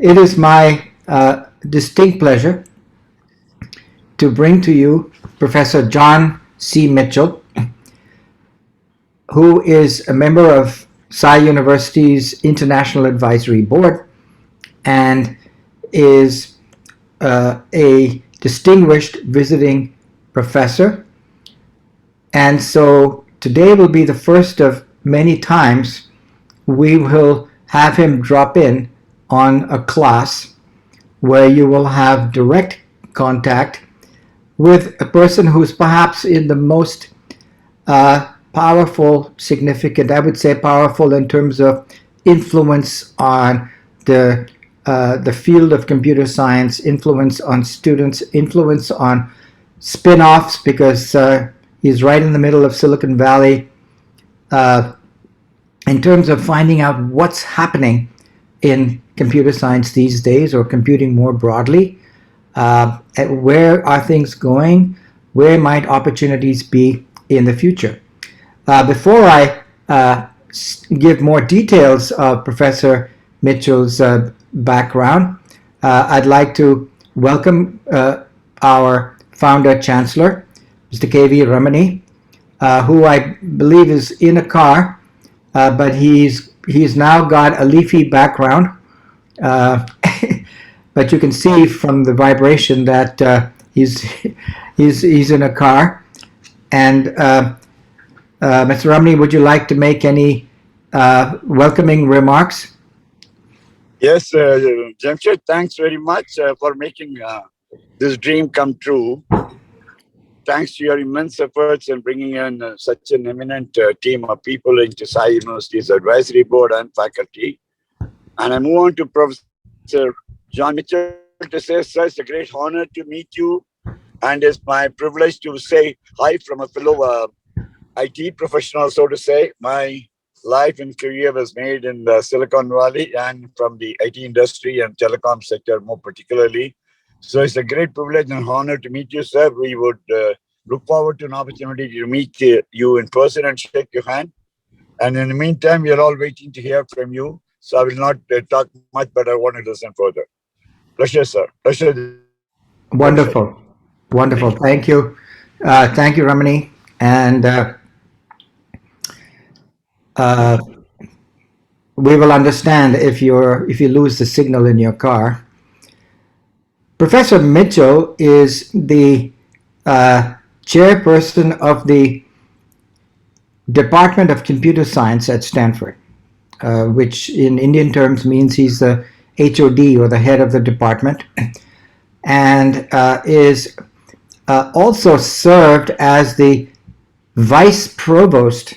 It is my distinct pleasure to bring to you Professor John C. Mitchell, who is a member of Sci University's International Advisory Board and is a distinguished visiting professor. And so today will be the first of many times we will have him drop in on a class where you will have direct contact with a person who's perhaps in the most powerful, significant, I would say powerful in terms of influence on the field of computer science, influence on students, influence on spin-offs, because he's right in the middle of Silicon Valley in terms of finding out what's happening in computer science these days, or computing more broadly. Where are things going? Where might opportunities be in the future? Before I give more details of Professor Mitchell's background, I'd like to welcome our founder chancellor, Mr. K.V. Ramani, who I believe is in a car, but he's now got a leafy background. But you can see from the vibration that he's in a car. And Mr. Ramani, would you like to make any welcoming remarks? Yes, Jamshed, thanks very much for making this dream come true. Thanks to your immense efforts in bringing in such an eminent team of people into Sci University's advisory board and faculty. And I move on to Professor John Mitchell to say, sir, it's a great honor to meet you. And it's my privilege to say hi from a fellow IT professional, so to say. My life and career was made in the Silicon Valley and from the IT industry and telecom sector more particularly. So it's a great privilege and honor to meet you, sir. We would look forward to an opportunity to meet you in person and shake your hand. And in the meantime, we are all waiting to hear from you. So I will not talk much, but I want to listen further. Pleasure, sir. Pleasure. Wonderful. Wonderful. Thank you. Thank you, Ramani. And we will understand if you lose the signal in your car. Professor Mitchell is the chairperson of the Department of Computer Science at Stanford, which in Indian terms means he's the HOD, or the head of the department, and is also served as the vice provost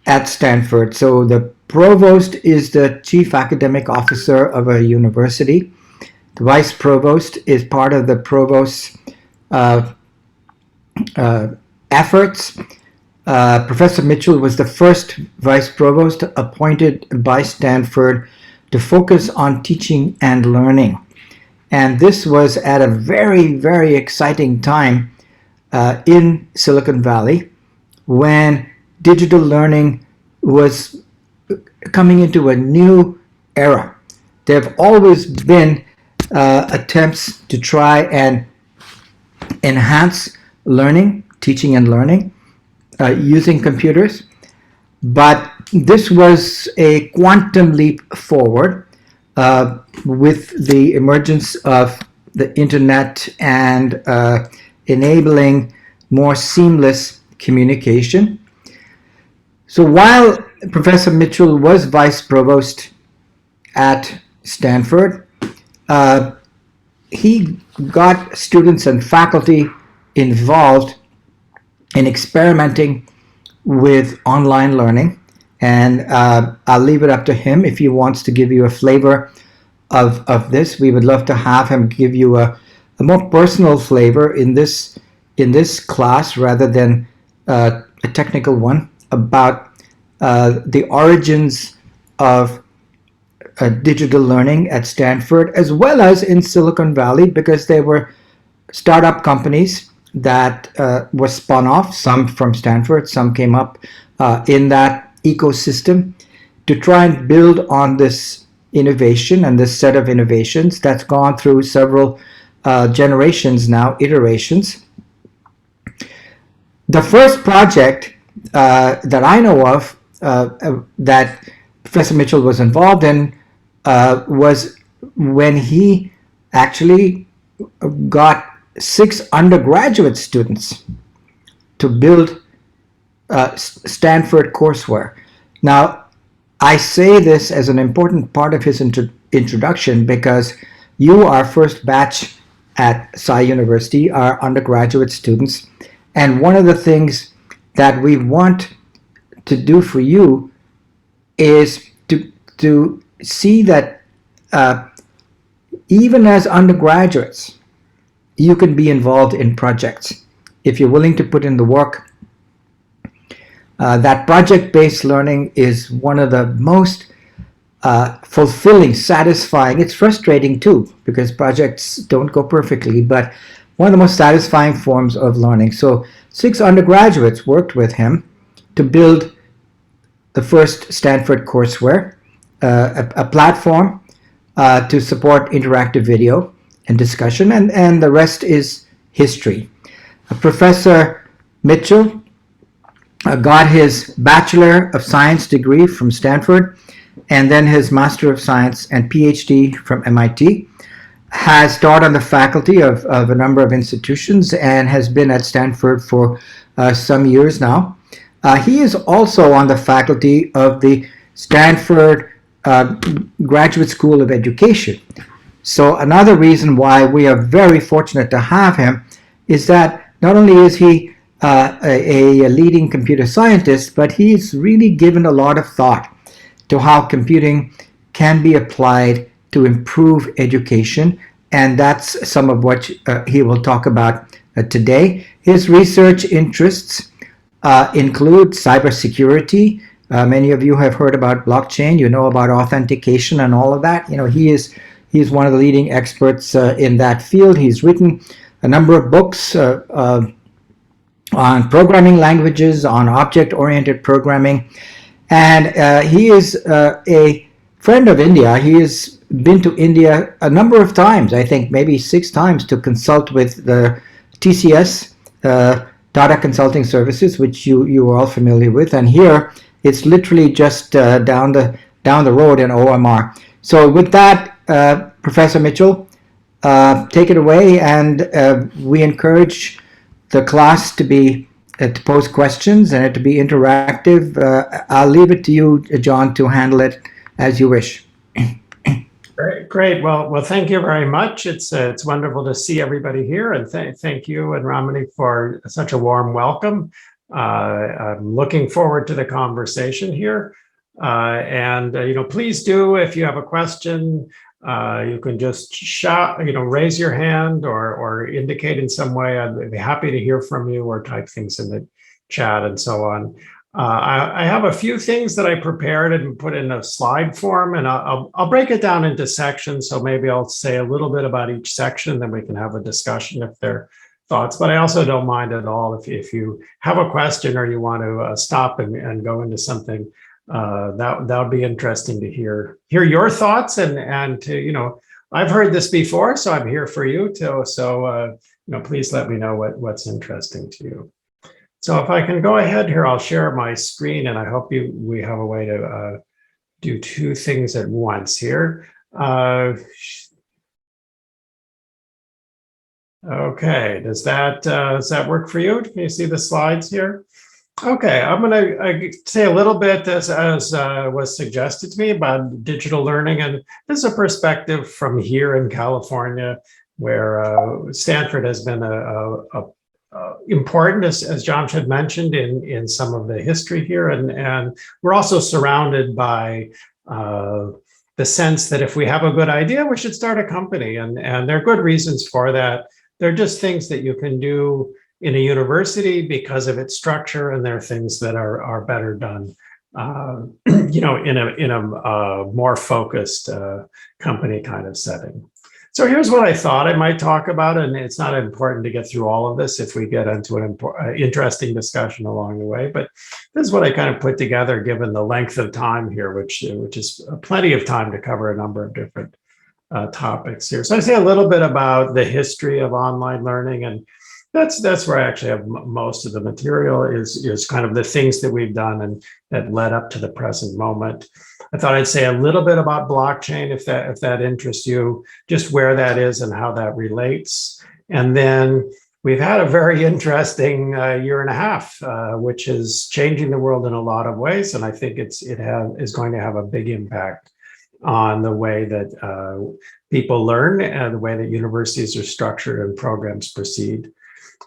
at Stanford. So the provost is the chief academic officer of a university. The vice provost is part of the provost's efforts. Professor Mitchell was the first vice provost appointed by Stanford to focus on teaching and learning. And this was at a very, very exciting time in Silicon Valley, when digital learning was coming into a new era. There have always been attempts to try and enhance learning, teaching and learning, using computers, but this was a quantum leap forward with the emergence of the internet and enabling more seamless communication. So while Professor Mitchell was vice provost at Stanford, he got students and faculty involved in experimenting with online learning. And I'll leave it up to him if he wants to give you a flavor of this. We would love to have him give you a more personal flavor in this class, rather than a technical one, about the origins of digital learning at Stanford, as well as in Silicon Valley, because there were startup companies that were spun off, some from Stanford, some came up in that ecosystem, to try and build on this innovation and this set of innovations that's gone through several generations now, iterations. The first project that I know of that Professor Mitchell was involved in was when he actually got 6 undergraduate students to build Stanford courseware. Now, I say this as an important part of his introduction because you are first batch at Sci University, are undergraduate students, and one of the things that we want to do for you is to see that even as undergraduates, you can be involved in projects. If you're willing to put in the work, that project-based learning is one of the most fulfilling, satisfying. It's frustrating too, because projects don't go perfectly, but one of the most satisfying forms of learning. So 6 undergraduates worked with him to build the first Stanford courseware, a platform to support interactive video and discussion, and the rest is history. Professor Mitchell got his Bachelor of Science degree from Stanford and then his Master of Science and PhD from MIT, has taught on the faculty of a number of institutions and has been at Stanford for some years now. He is also on the faculty of the Stanford Graduate School of Education. So another reason why we are very fortunate to have him is that not only is he a leading computer scientist, but he's really given a lot of thought to how computing can be applied to improve education, and that's some of what he will talk about today. His research interests include cybersecurity. Many of you have heard about blockchain. You know about authentication and all of that. You know, he's one of the leading experts in that field. He's written a number of books on programming languages, on object-oriented programming, and he is a friend of India. He has been to India a number of times, I think maybe 6 times, to consult with the TCS, Tata Consulting Services, which you are all familiar with. And here it's literally just down the road in OMR. So with that, Professor Mitchell, take it away, and we encourage the class to pose questions and it to be interactive. I'll leave it to you, John, to handle it as you wish. Great. Well, thank you very much. It's wonderful to see everybody here, and thank you and Ramani for such a warm welcome. I'm looking forward to the conversation here, and please do, if you have a question, you can just shout, raise your hand or indicate in some way. I'd be happy to hear from you, or type things in the chat and so on. I have a few things that I prepared and put in a slide form, and I'll break it down into sections. So maybe I'll say a little bit about each section, then we can have a discussion if there are thoughts. But I also don't mind at all if you have a question or you want to stop and go into something. That would be interesting to hear your thoughts, and to, I've heard this before, so I'm here for you too. So please let me know what's interesting to you. So if I can go ahead here, I'll share my screen, and I hope we have a way to do 2 things at once here. Okay, does that work for you? Can you see the slides here? Okay, I'm going to say a little bit as was suggested to me about digital learning, and this is a perspective from here in California, where Stanford has been important, as John had mentioned, in some of the history here, and we're also surrounded by the sense that if we have a good idea, we should start a company, and there are good reasons for that. They're just things that you can do in a university because of its structure, and there are things that are better done, in a more focused company kind of setting. So here's what I thought I might talk about, and it's not important to get through all of this if we get into an interesting discussion along the way, but this is what I kind of put together given the length of time here, which is plenty of time to cover a number of different topics here. So I say a little bit about the history of online learning, and that's where I actually have most of the material is kind of the things that we've done and that led up to the present moment. I thought I'd say a little bit about blockchain if that interests you, just where that is and how that relates. And then we've had a very interesting year and a half, which is changing the world in a lot of ways, and I think it is going to have a big impact on the way that people learn and the way that universities are structured and programs proceed.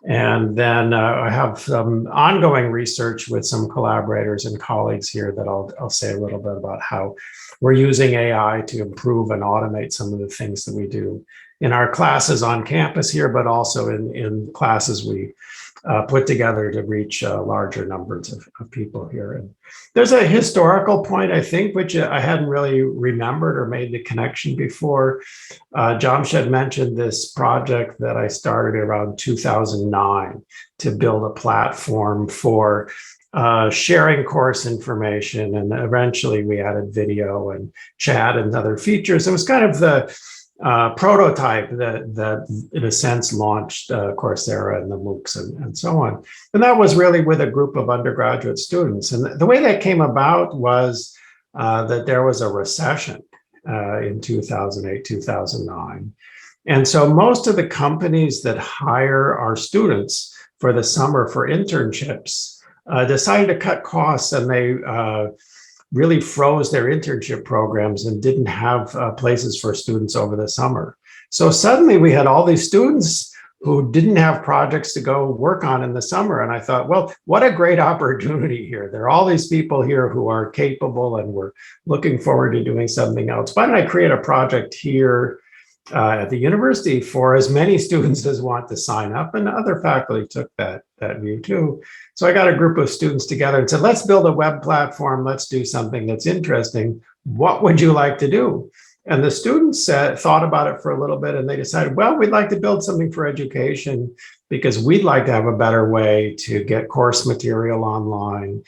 And then I have some ongoing research with some collaborators and colleagues here that I'll say a little bit about how we're using AI to improve and automate some of the things that we do in our classes on campus here, but also in classes we put together to reach larger numbers of people here. And there's a historical point, I think, which I hadn't really remembered or made the connection before. Jamshed mentioned this project that I started around 2009 to build a platform for sharing course information. And eventually we added video and chat and other features. It was kind of the prototype that in a sense launched Coursera and the MOOCs and so on. And that was really with a group of undergraduate students. And the way that came about was that there was a recession in 2008, 2009. And so most of the companies that hire our students for the summer for internships decided to cut costs, and they really froze their internship programs and didn't have places for students over the summer. So suddenly we had all these students who didn't have projects to go work on in the summer. And I thought, well, what a great opportunity here. There are all these people here who are capable and we're looking forward to doing something else. Why don't I create a project here at the university for as many students as want to sign up? And other faculty took that view too. So I got a group of students together and said, let's build a web platform. Let's do something that's interesting. What would you like to do? And the students thought about it for a little bit, and they decided, well, we'd like to build something for education because we'd like to have a better way to get course material online,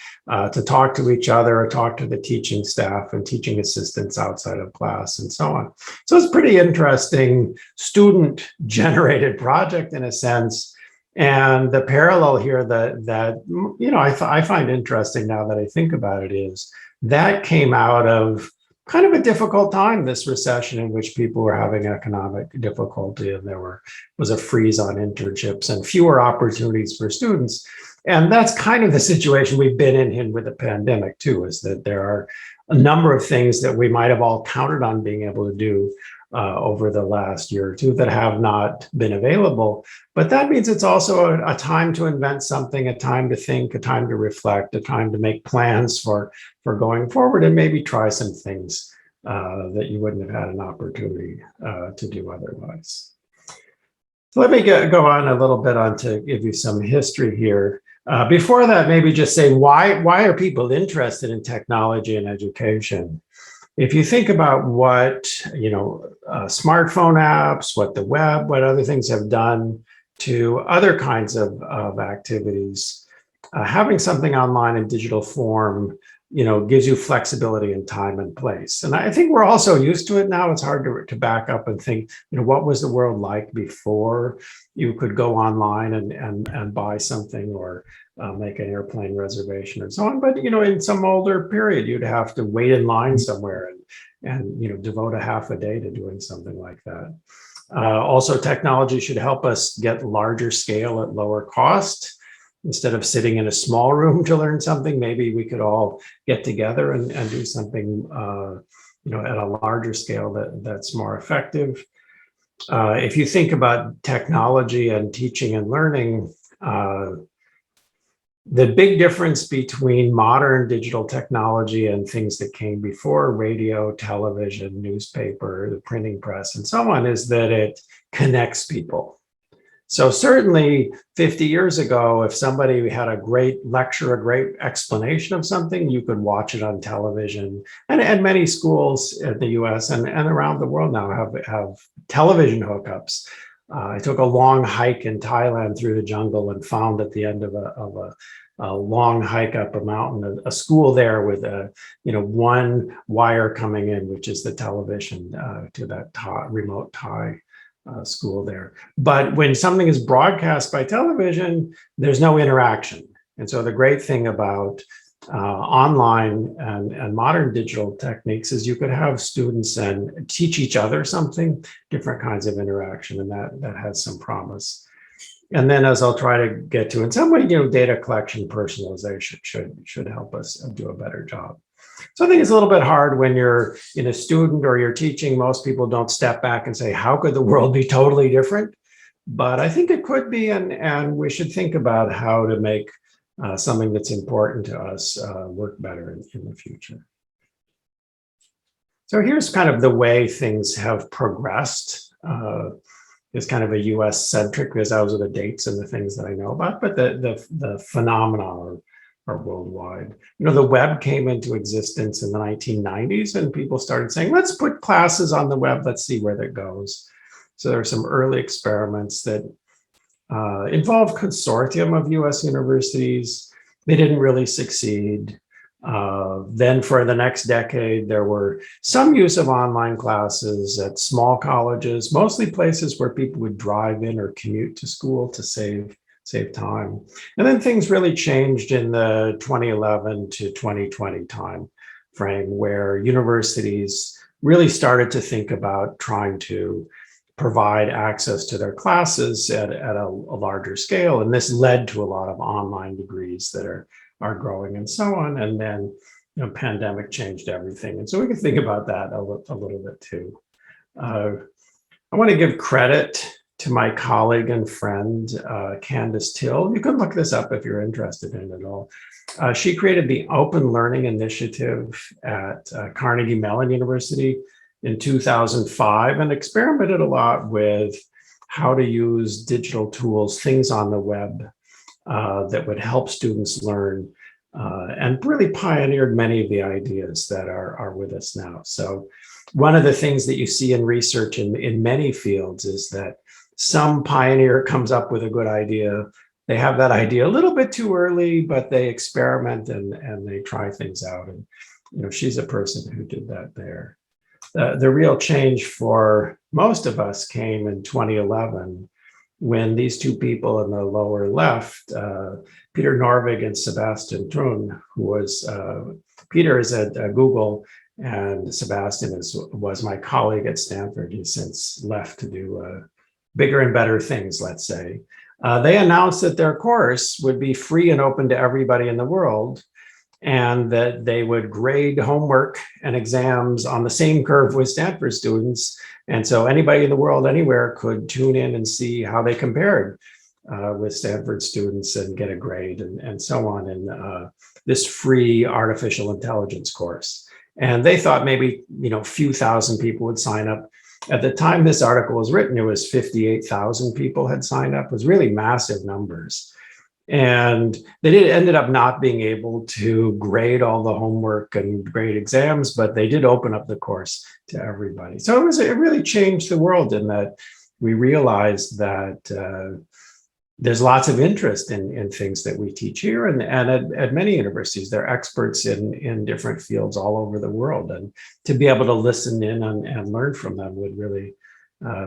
to talk to each other, or talk to the teaching staff and teaching assistants outside of class and so on. So it's a pretty interesting student-generated project in a sense. And the parallel here that you know I find interesting now that I think about it is that came out of kind of a difficult time, this recession in which people were having economic difficulty, and there was a freeze on internships and fewer opportunities for students. And that's kind of the situation we've been in with the pandemic too, is that there are a number of things that we might have all counted on being able to do over the last year or two that have not been available. But that means it's also a time to invent something, a time to think, a time to reflect, a time to make plans for going forward and maybe try some things that you wouldn't have had an opportunity to do otherwise. So let me go on a little bit on to give you some history here. Before that, maybe just say, why are people interested in technology and education? If you think about what, smartphone apps, what the web, what other things have done to other kinds of activities, having something online in digital form, gives you flexibility in time and place. And I think we're also used to it now. It's hard to back up and think, what was the world like before you could go online and buy something or make an airplane reservation and so on. But, in some older period, you'd have to wait in line somewhere and devote a half a day to doing something like that. Also, technology should help us get larger scale at lower cost. Instead of sitting in a small room to learn something, maybe we could all get together and do something, at a larger scale that's more effective. If you think about technology and teaching and learning, the big difference between modern digital technology and things that came before, radio, television, newspaper, the printing press, and so on, is that it connects people. So certainly 50 years ago, if somebody had a great lecture, a great explanation of something, you could watch it on television. And many schools in the US and around the world now have television hookups. I took a long hike in Thailand through the jungle and found at the end of a long hike up a mountain, a school there with one wire coming in, which is the television to that remote Thai school there. But when something is broadcast by television, there's no interaction. And so the great thing about online and modern digital techniques is you could have students and teach each other something, different kinds of interaction, and that has some promise. And then, as I'll try to get to in some way, data collection, personalization should help us do a better job. So I think it's a little bit hard when you're a student or you're teaching. Most people don't step back and say, how could the world be totally different? But I think it could be, and we should think about how to make something that's important to us work better in the future. So here's kind of the way things have progressed. It's kind of a US centric because those are the dates and the things that I know about, but the phenomena are worldwide. The web came into existence in the 1990s and people started saying, let's put classes on the web, let's see where that goes. So there are some early experiments that involve consortium of US universities. They didn't really succeed. Then for the next decade, there were some use of online classes at small colleges, mostly places where people would drive in or commute to school to save time. And then things really changed in the 2011 to 2020 time frame, where universities really started to think about trying to provide access to their classes at a larger scale. And this led to a lot of online degrees that are growing and so on. And then pandemic changed everything. And so we can think about that a little bit too. I want to give credit to my colleague and friend, Candace Till. You can look this up if you're interested in it at all. She created the Open Learning Initiative at Carnegie Mellon University in 2005 and experimented a lot with how to use digital tools, things on the web that would help students learn, and really pioneered many of the ideas that are with us now. So one of the things that you see in research in many fields is that some pioneer comes up with a good idea. They have that idea a little bit too early, but they experiment and they try things out. And she's a person who did that there. The real change for most of us came in 2011 when these two people in the lower left, Peter Norvig and Sebastian Thrun, who was, Peter is at Google and Sebastian was my colleague at Stanford. He's since left to do bigger and better things, let's say. They announced that their course would be free and open to everybody in the world, and that they would grade homework and exams on the same curve with Stanford students. And so anybody in the world anywhere could tune in and see how they compared with Stanford students and get a grade and so on in this free artificial intelligence course. And they thought maybe, few thousand people would sign up. At the time this article was written, it was 58,000 people had signed up. It was really massive numbers. And they ended up not being able to grade all the homework and grade exams, but they did open up the course to everybody. So it really changed the world in that we realized that there's lots of interest in things that we teach here. And at many universities, they're experts in different fields all over the world. And to be able to listen in and learn from them would really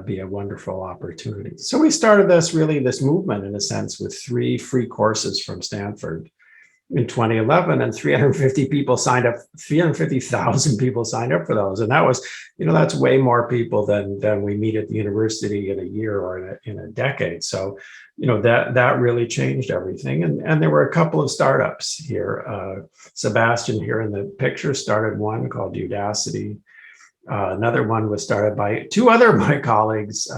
be a wonderful opportunity. So we started this movement in a sense with 3 free courses from Stanford in 2011, and 350 people signed up, 350,000 people signed up for those. And that was, that's way more people than we meet at the university in a year or in a decade. So, that really changed everything. And there were a couple of startups here. Sebastian here in the picture started one called Udacity. Another one was started by 2 other of my colleagues,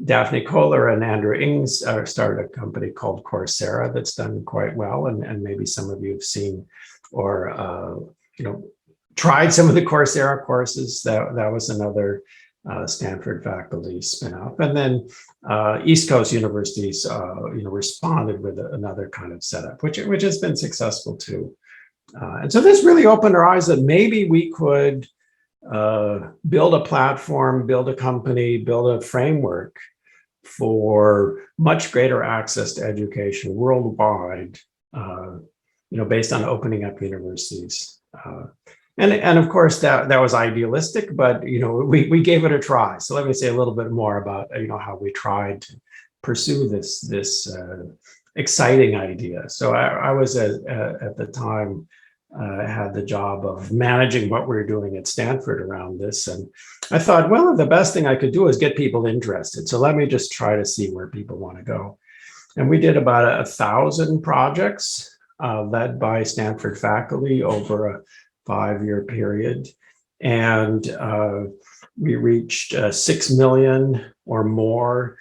Daphne Kohler and Andrew Ings, started a company called Coursera that's done quite well, and maybe some of you have seen or tried some of the Coursera courses. That was another Stanford faculty spin-off. And then East Coast universities, responded with another kind of setup, which has been successful too. And so this really opened our eyes that maybe we could build a platform, build a company, build a framework for much greater access to education worldwide, based on opening up universities. And of course that was idealistic, but we gave it a try. So let me say a little bit more about how we tried to pursue this exciting idea. So I was at the time had the job of managing what we were doing at Stanford around this, and I thought, well, the best thing I could do is get people interested. So let me just try to see where people want to go. And we did about 1,000 projects led by Stanford faculty over a 5-year period. And we reached 6 million or more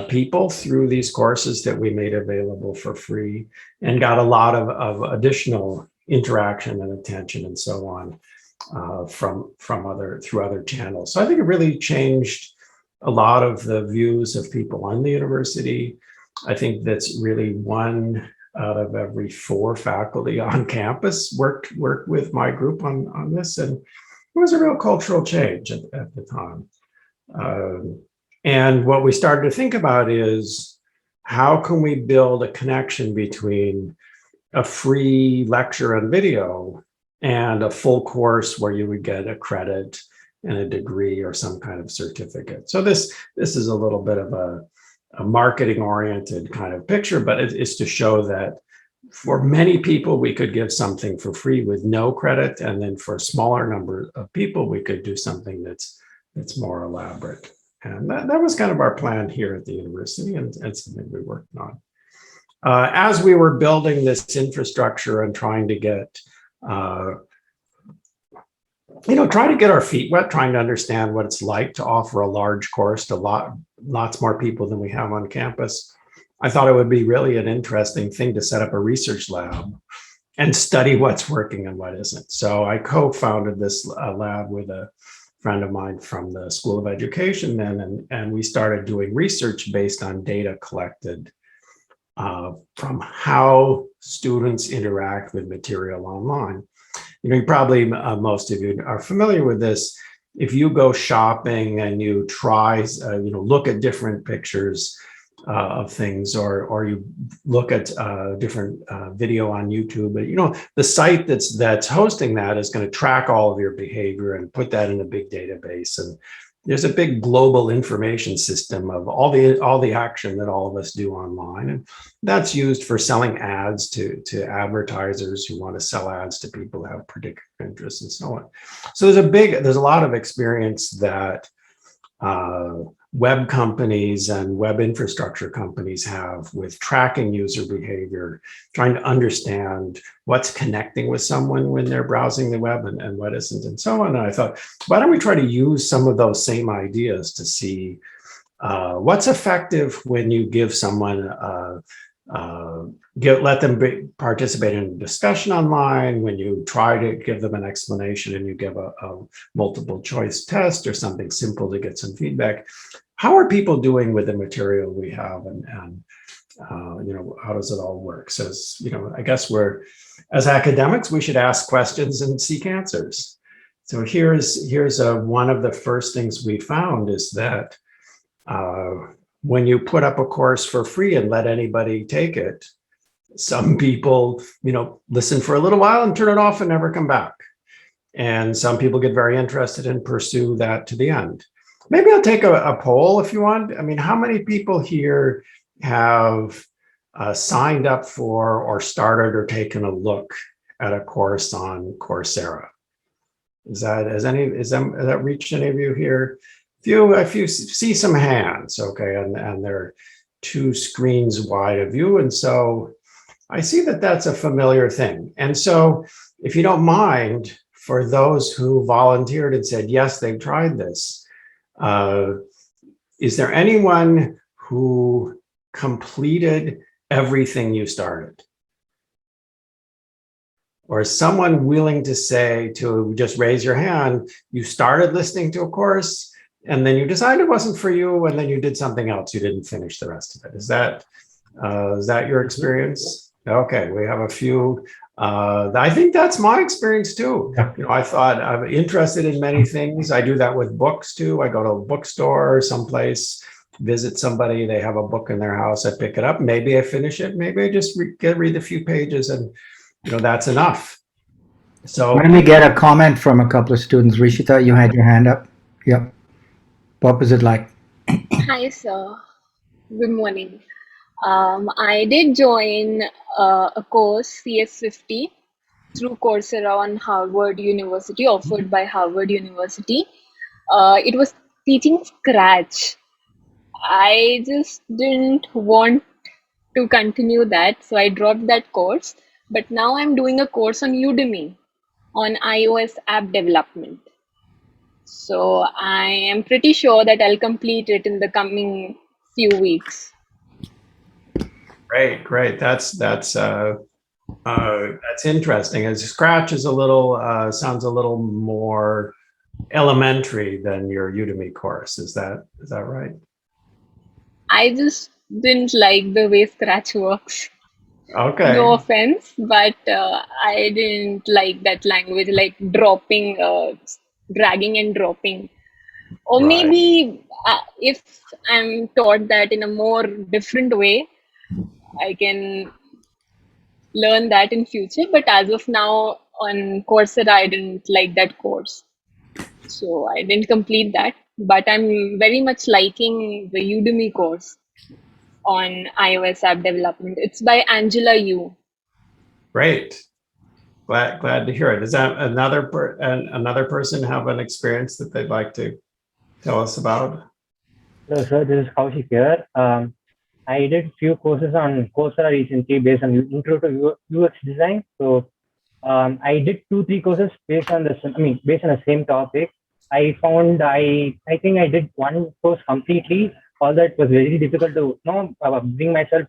people through these courses that we made available for free, and got a lot of additional interaction and attention and so on through other channels. So I think it really changed a lot of the views of people on the university. I think that's really 1 out of every 4 faculty on campus worked with my group on this, and it was a real cultural change at the time. And what we started to think about is, how can we build a connection between a free lecture and video and a full course where you would get a credit and a degree or some kind of certificate. So this is a little bit of a marketing oriented kind of picture, but it's to show that for many people, we could give something for free with no credit. And then for a smaller number of people, we could do something that's more elaborate. And that was kind of our plan here at the university, and something we worked on. As we were building this infrastructure and trying to get, trying to get our feet wet, trying to understand what it's like to offer a large course to lots more people than we have on campus, I thought it would be really an interesting thing to set up a research lab and study what's working and what isn't. So I co-founded this lab with a friend of mine from the School of Education then, and we started doing research based on data collected from how students interact with material online. You probably, most of you are familiar with this. If you go shopping and you try, look at different pictures of things, or you look at different video on YouTube, but the site that's hosting that is going to track all of your behavior and put that in a big database. And there's a big global information system of all the action that all of us do online, and that's used for selling ads to advertisers who want to sell ads to people who have particular interests and so on. So there's a lot of experience that web companies and web infrastructure companies have with tracking user behavior, trying to understand what's connecting with someone when they're browsing the web and what isn't, and so on. And I thought, why don't we try to use some of those same ideas to see what's effective when you give someone let them participate in a discussion online, when you try to give them an explanation and you give a multiple choice test or something simple to get some feedback. How are people doing with the material we have, and how does it all work? So, I guess as academics, we should ask questions and seek answers. So here's one of the first things we found is that when you put up a course for free and let anybody take it, some people, listen for a little while and turn it off and never come back. And some people get very interested and pursue that to the end. Maybe I'll take a poll if you want. I mean, how many people here have signed up for or started or taken a look at a course on Coursera? Has that reached any of you here? If you see some hands, okay, and there are 2 screens wide of you, and so I see that that's a familiar thing. And so if you don't mind, for those who volunteered and said, yes, they've tried this, is there anyone who completed everything you started? Or is someone willing to say, to just raise your hand, you started listening to a course and then you decided it wasn't for you, and then you did something else. You didn't finish the rest of it. Is that your experience? Okay, we have a few. I think that's my experience too. Yeah. I thought I'm interested in many things. I do that with books too. I go to a bookstore or someplace, visit somebody, they have a book in their house, I pick it up. Maybe I finish it. Maybe I just read a few pages, and that's enough. So let me get a comment from a couple of students. Rishita, you had your hand up. Yep. What was it like? Hi, sir. Good morning. I did join a course, CS50, through Coursera on Harvard University, offered by Harvard University. It was teaching Scratch. I just didn't want to continue that, so I dropped that course. But now I'm doing a course on Udemy on iOS app development. So I am pretty sure that I'll complete it in the coming few weeks. great. That's interesting. As Scratch is a little sounds a little more elementary than your Udemy course. Is that right? I just didn't like the way Scratch works. Okay. No offense, but I didn't like that language, like dropping, dragging and dropping. Or Right. maybe if I'm taught that in a more different way, I can learn that in future. But as of now, on Coursera, I didn't like that course, so I didn't complete that. But I'm very much liking the Udemy course on iOS app development. It's by Angela Yu. Great. Glad to hear it. Does that another person have an experience that they'd like to tell us about? Hello, sir. This is Kaushik here. I did few courses on Coursera recently based on intro to UX design. So I did 2-3 courses based on the same topic. I found I think I did one course completely. Although it was very difficult to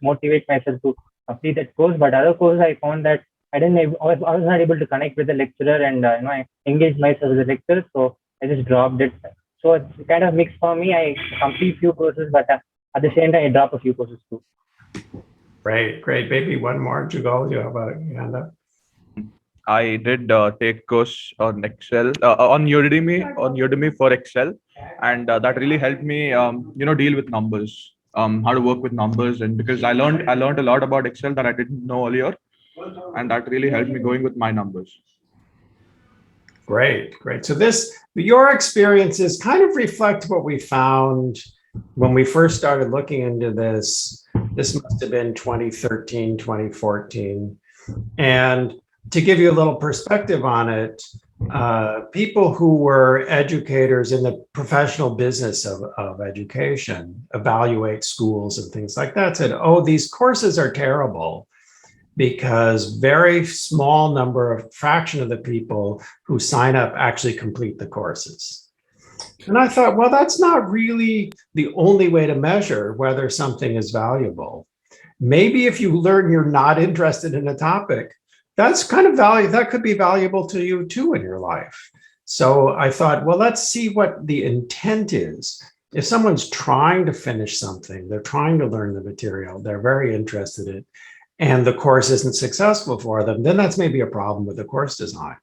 motivate myself to complete that course. But other courses I found that I was not able to connect with the lecturer, and I engaged myself with the lecturer. So I just dropped it. So it's kind of mixed for me. I complete few courses, but at the same time, I drop a few courses too. Great. Maybe one more. Jugal, you have a hand up? I did take course on Excel on Udemy for Excel, and that really helped me, deal with numbers, how to work with numbers, and because I learned a lot about Excel that I didn't know earlier, and that really helped me going with my numbers. Great. So your experiences kind of reflect what we found when we first started looking into this. This must have been 2013, 2014, and to give you a little perspective on it, people who were educators in the professional business of education, evaluate schools and things like that, said, oh, these courses are terrible because very small fraction of the people who sign up actually complete the courses. And I thought, well, that's not really the only way to measure whether something is valuable. Maybe if you learn you're not interested in a topic, that's kind of that could be valuable to you too in your life. So I thought, well, let's see what the intent is. If someone's trying to finish something, they're trying to learn the material, they're very interested in it, and the course isn't successful for them, then that's maybe a problem with the course design.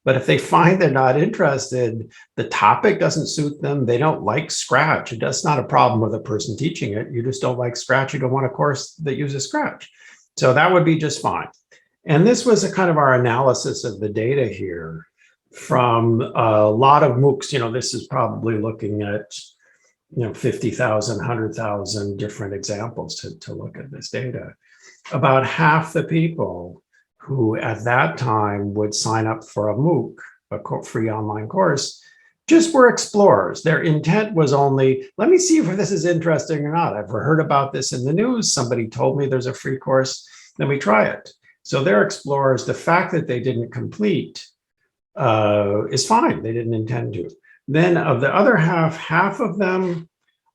But if they find they're not interested, the topic doesn't suit them, they don't like Scratch, that's not a problem with the person teaching it. You just don't like Scratch, you don't want a course that uses Scratch. So that would be just fine. And this was a kind of our analysis of the data here from a lot of MOOCs. This is probably looking at 50,000, 100,000 different examples to look at this data. About half the people who at that time would sign up for a MOOC, a free online course, just were explorers. Their intent was only, let me see if this is interesting or not. I've heard about this in the news. Somebody told me there's a free course, let me try it. So they're explorers. The fact that they didn't complete is fine. They didn't intend to. Then of the other half of them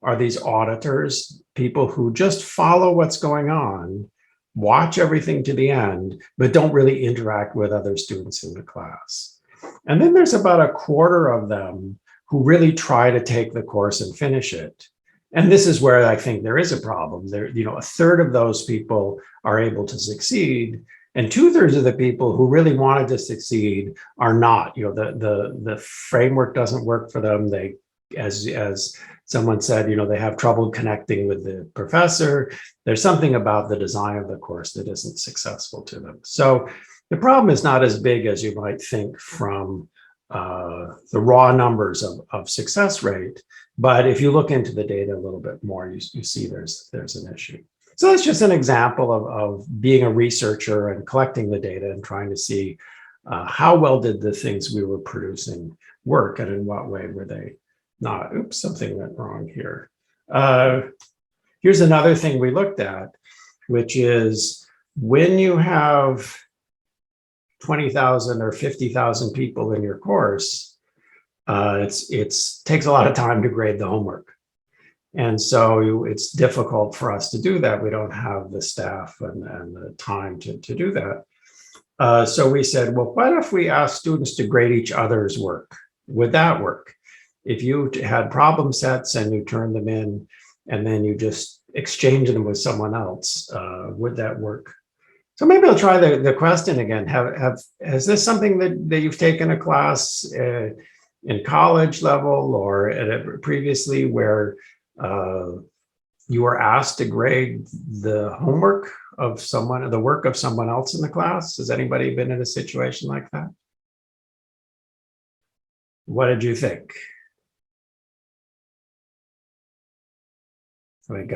are these auditors, people who just follow what's going on, watch everything to the end, but don't really interact with other students in the class. And then there's about a quarter of them who really try to take the course and finish it. And this is where I think there is a problem. There, a third of those people are able to succeed, and 2/3 of the people who really wanted to succeed are not. The framework doesn't work for them. They, as someone said, they have trouble connecting with the professor. There's something about the design of the course that isn't successful to them. So the problem is not as big as you might think from the raw numbers of success rate. But if you look into the data a little bit more, you see there's an issue. So that's just an example of being a researcher and collecting the data and trying to see how well did the things we were producing work, and in what way were they not. Oops, something went wrong here. Here's another thing we looked at, which is when you have 20,000 or 50,000 people in your course, it takes a lot of time to grade the homework. And so it's difficult for us to do that. We don't have the staff and the time to do that. So we said, well, what if we ask students to grade each other's work? Would that work? If you had problem sets and you turned them in and then you just exchange them with someone else, would that work? So maybe I'll try the question again. Has this something that you've taken a class in college level or previously where you were asked to grade the homework of someone, the work of someone else in the class? Has anybody been in a situation like that? What did you think? Like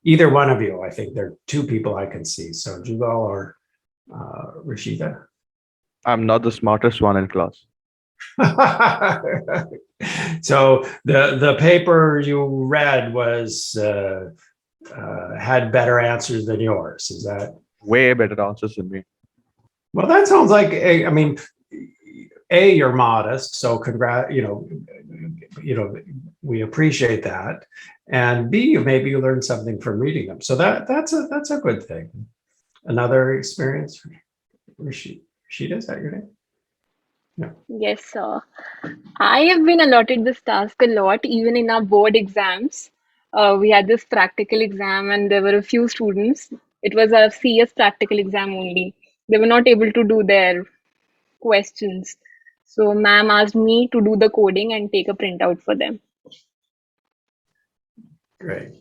either one of you, I think there are two people I can see. So Jugal or Rashida. I'm not the smartest one in class. So the paper you read was had better answers than yours. Is that way better answers than me? Well, that sounds like I mean, you're modest, so we appreciate that, and B, maybe you learned something from reading them. So that's a good thing. Another experience, Rashida, is that your name? Yeah. Yes, sir. I have been allotted this task a lot, even in our board exams. We had this practical exam, and there were a few students. It was a CS practical exam only. They were not able to do their questions. So, ma'am asked me to do the coding and take a printout for them. Great.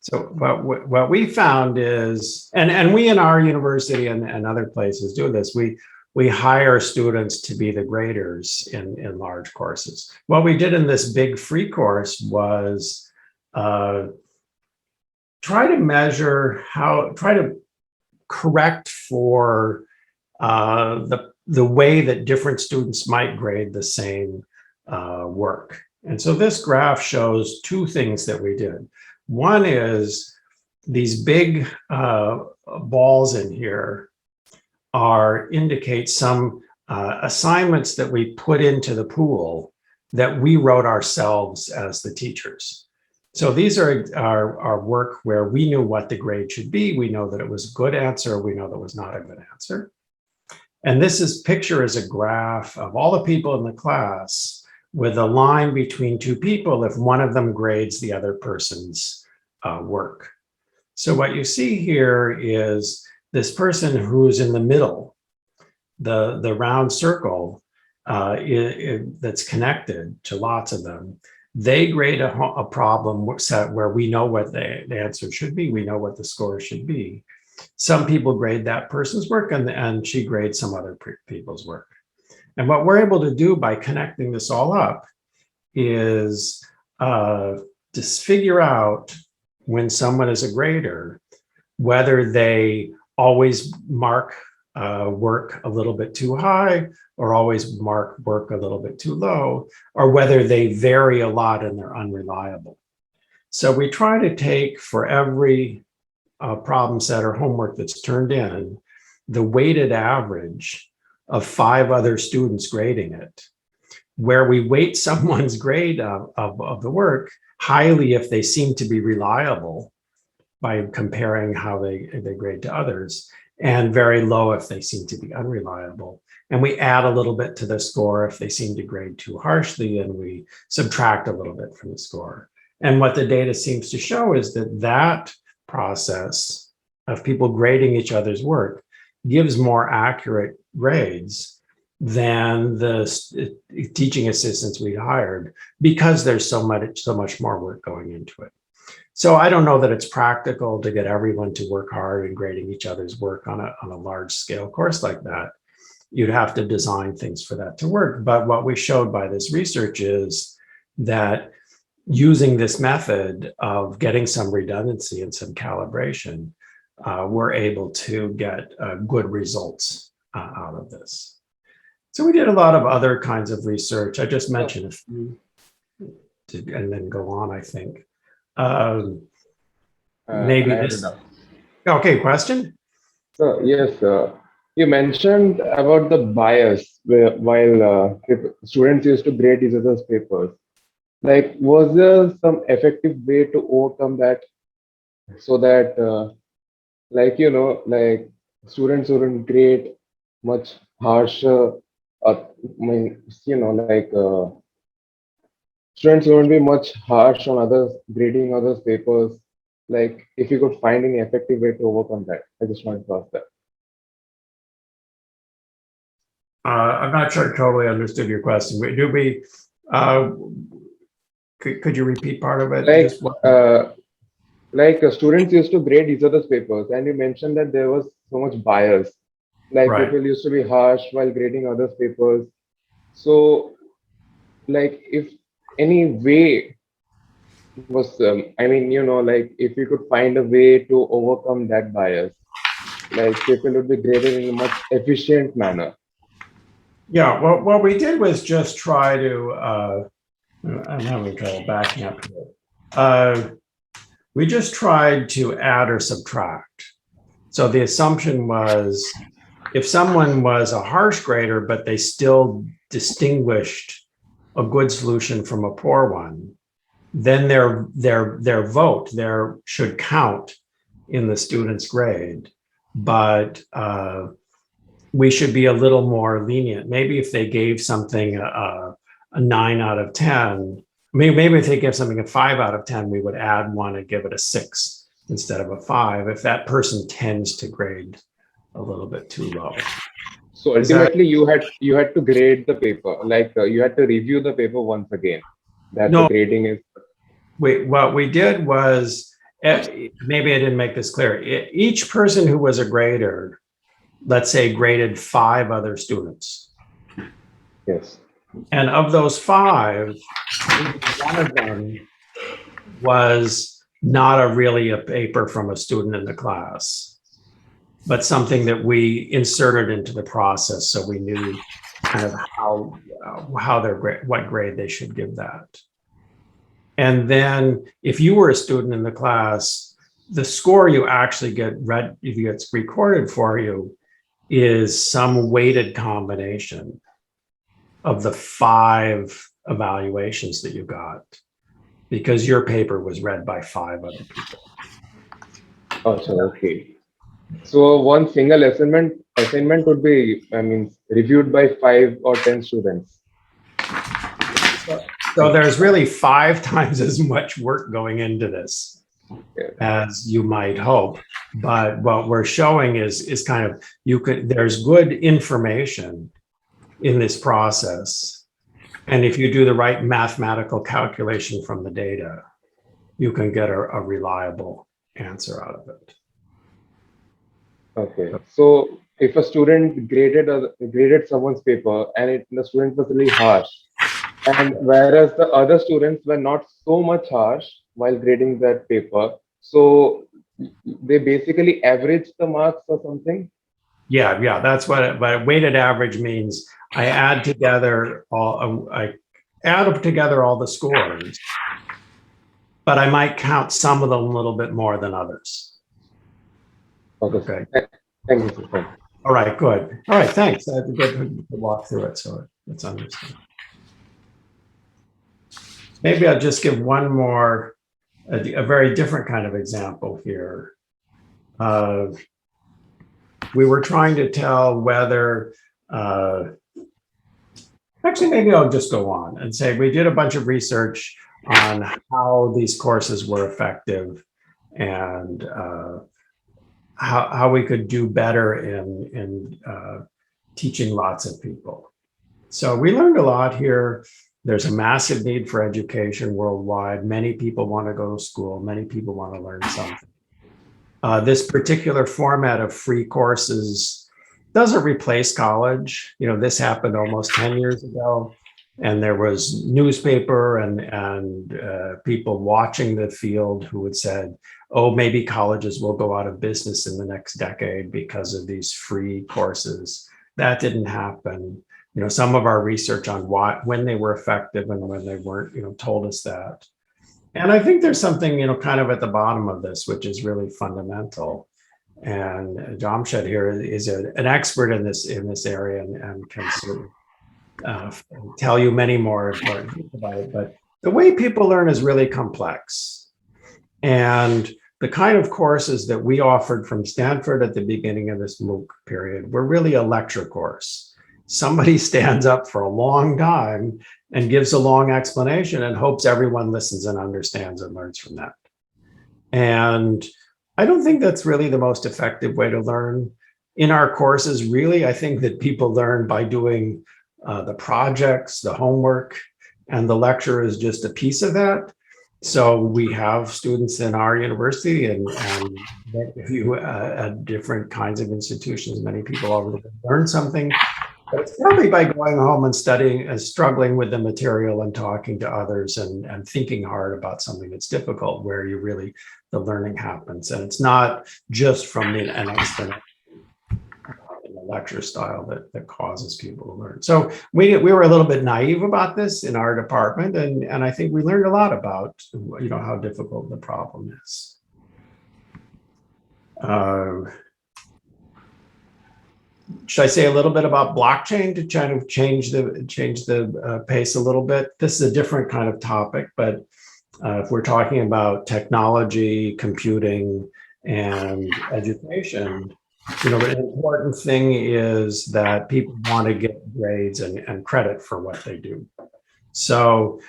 So what we found is, and we in our university and other places do this, we hire students to be the graders in large courses. What we did in this big free course was try to correct for the way that different students might grade the same work. And so this graph shows two things that we did. One is these big balls in here indicate some assignments that we put into the pool that we wrote ourselves as the teachers. So these are our work where we knew what the grade should be. We know that it was a good answer. We know that it was not a good answer. And this picture is a graph of all the people in the class with a line between two people if one of them grades the other person's work. So what you see here is this person who's in the middle, the round circle that's connected to lots of them. They grade a problem set where we know what the answer should be. We know what the score should be. Some people grade that person's work and she grades some other people's work. And what we're able to do by connecting this all up is just figure out when someone is a grader, whether they always mark work a little bit too high or always mark work a little bit too low, or whether they vary a lot and they're unreliable. So we try to take for every problem set or homework that's turned in, the weighted average of 5 other students grading it, where we weight someone's grade of the work highly if they seem to be reliable by comparing how they grade to others, and very low if they seem to be unreliable. And we add a little bit to the score if they seem to grade too harshly, and we subtract a little bit from the score. And what the data seems to show is that that process of people grading each other's work gives more accurate grades than the teaching assistants we hired, because there's so much more work going into it. So I don't know that it's practical to get everyone to work hard in grading each other's work on a large scale course like that. You'd have to design things for that to work. But what we showed by this research is that using this method of getting some redundancy and some calibration, we're able to get good results out of this. So we did a lot of other kinds of research. I just mentioned a few, and then go on, I think. Maybe this. Okay, question? So yes, you mentioned about the bias while students used to grade each other's papers. Like, was there some effective way to overcome that, so that like students wouldn't grade much harsher, students won't be much harsh on others, grading others' papers. Like, if you could find any effective way to overcome that, I just wanted to ask that. I'm not sure I totally understood your question. Do we? Could you repeat part of it? Students used to grade each other's papers, and you mentioned that there was so much bias. Like, Right. people used to be harsh while grading others' papers. So, like, if any way was, if you could find a way to overcome that bias, like, people would be graded in a much efficient manner. Yeah, well, what we did was just try to, I'm having trouble backing up here. We just tried to add or subtract. So the assumption was, if someone was a harsh grader, but they still distinguished a good solution from a poor one, then their vote should count in the student's grade. But we should be a little more lenient. Maybe if they gave something a 9 out of 10, maybe if they give something a 5 out of 10, we would add 1 and give it a 6 instead of a 5, if that person tends to grade a little bit too low. So ultimately, you had to grade the paper, like you had to review the paper once again. That No. the grading is. What we did was, maybe I didn't make this clear. Each person who was a grader, let's say, graded 5 other students. Yes. And of those 5, one of them was not really a paper from a student in the class, but something that we inserted into the process, so we knew kind of how their grade, what grade they should give that. And then if you were a student in the class, the score you actually get gets recorded for you is some weighted combination of the 5 evaluations that you got, because your paper was read by 5 other people. Oh, so okay. So one single assignment would be, reviewed by 5 or 10 students. So there's really 5 times as much work going into this as you might hope. But what we're showing is kind of, there's good information in this process. And if you do the right mathematical calculation from the data, you can get a reliable answer out of it. Okay. So if a student graded someone's paper and the student was really harsh, and whereas the other students were not so much harsh while grading that paper, so they basically averaged the marks or something? Yeah, that's what weighted average means. I add together all the scores, but I might count some of them a little bit more than others. Okay. Thank you, sir. All right, good. All right, thanks. I had to walk through it, so it's understood. Maybe I'll just give one more, a very different kind of example here. we were trying to tell whether, actually, maybe I'll just go on and say we did a bunch of research on how these courses were effective and how we could do better in teaching lots of people. So we learned a lot here. There's a massive need for education worldwide. Many people want to go to school. Many people want to learn something. This particular format of free courses doesn't replace college. You know, this happened almost 10 years ago, and there was newspaper and people watching the field who had said, oh, maybe colleges will go out of business in the next decade because of these free courses. That didn't happen. You know, some of our research on when they were effective and when they weren't, you know, told us that. And I think there's something, you know, kind of at the bottom of this, which is really fundamental. And Jamshed here is an expert in this area and can certainly tell you many more important things about it. But the way people learn is really complex. And the kind of courses that we offered from Stanford at the beginning of this MOOC period were really a lecture course. Somebody stands up for a long time and gives a long explanation and hopes everyone listens and understands and learns from that. And I don't think that's really the most effective way to learn. In our courses, really, I think that people learn by doing the projects, the homework, and the lecture is just a piece of that. So we have students in our university and if you at different kinds of institutions, many people already learn something. But it's probably by going home and studying and struggling with the material and talking to others and thinking hard about something that's difficult where you really, the learning happens. And it's not just from an explanation in the lecture style that causes people to learn. So we were a little bit naive about this in our department. And I think we learned a lot about, you know, how difficult the problem is. Should I say a little bit about blockchain to kind of change the pace a little bit? This is a different kind of topic, but if we're talking about technology, computing, and education, you know, the important thing is that people want to get grades and credit for what they do. So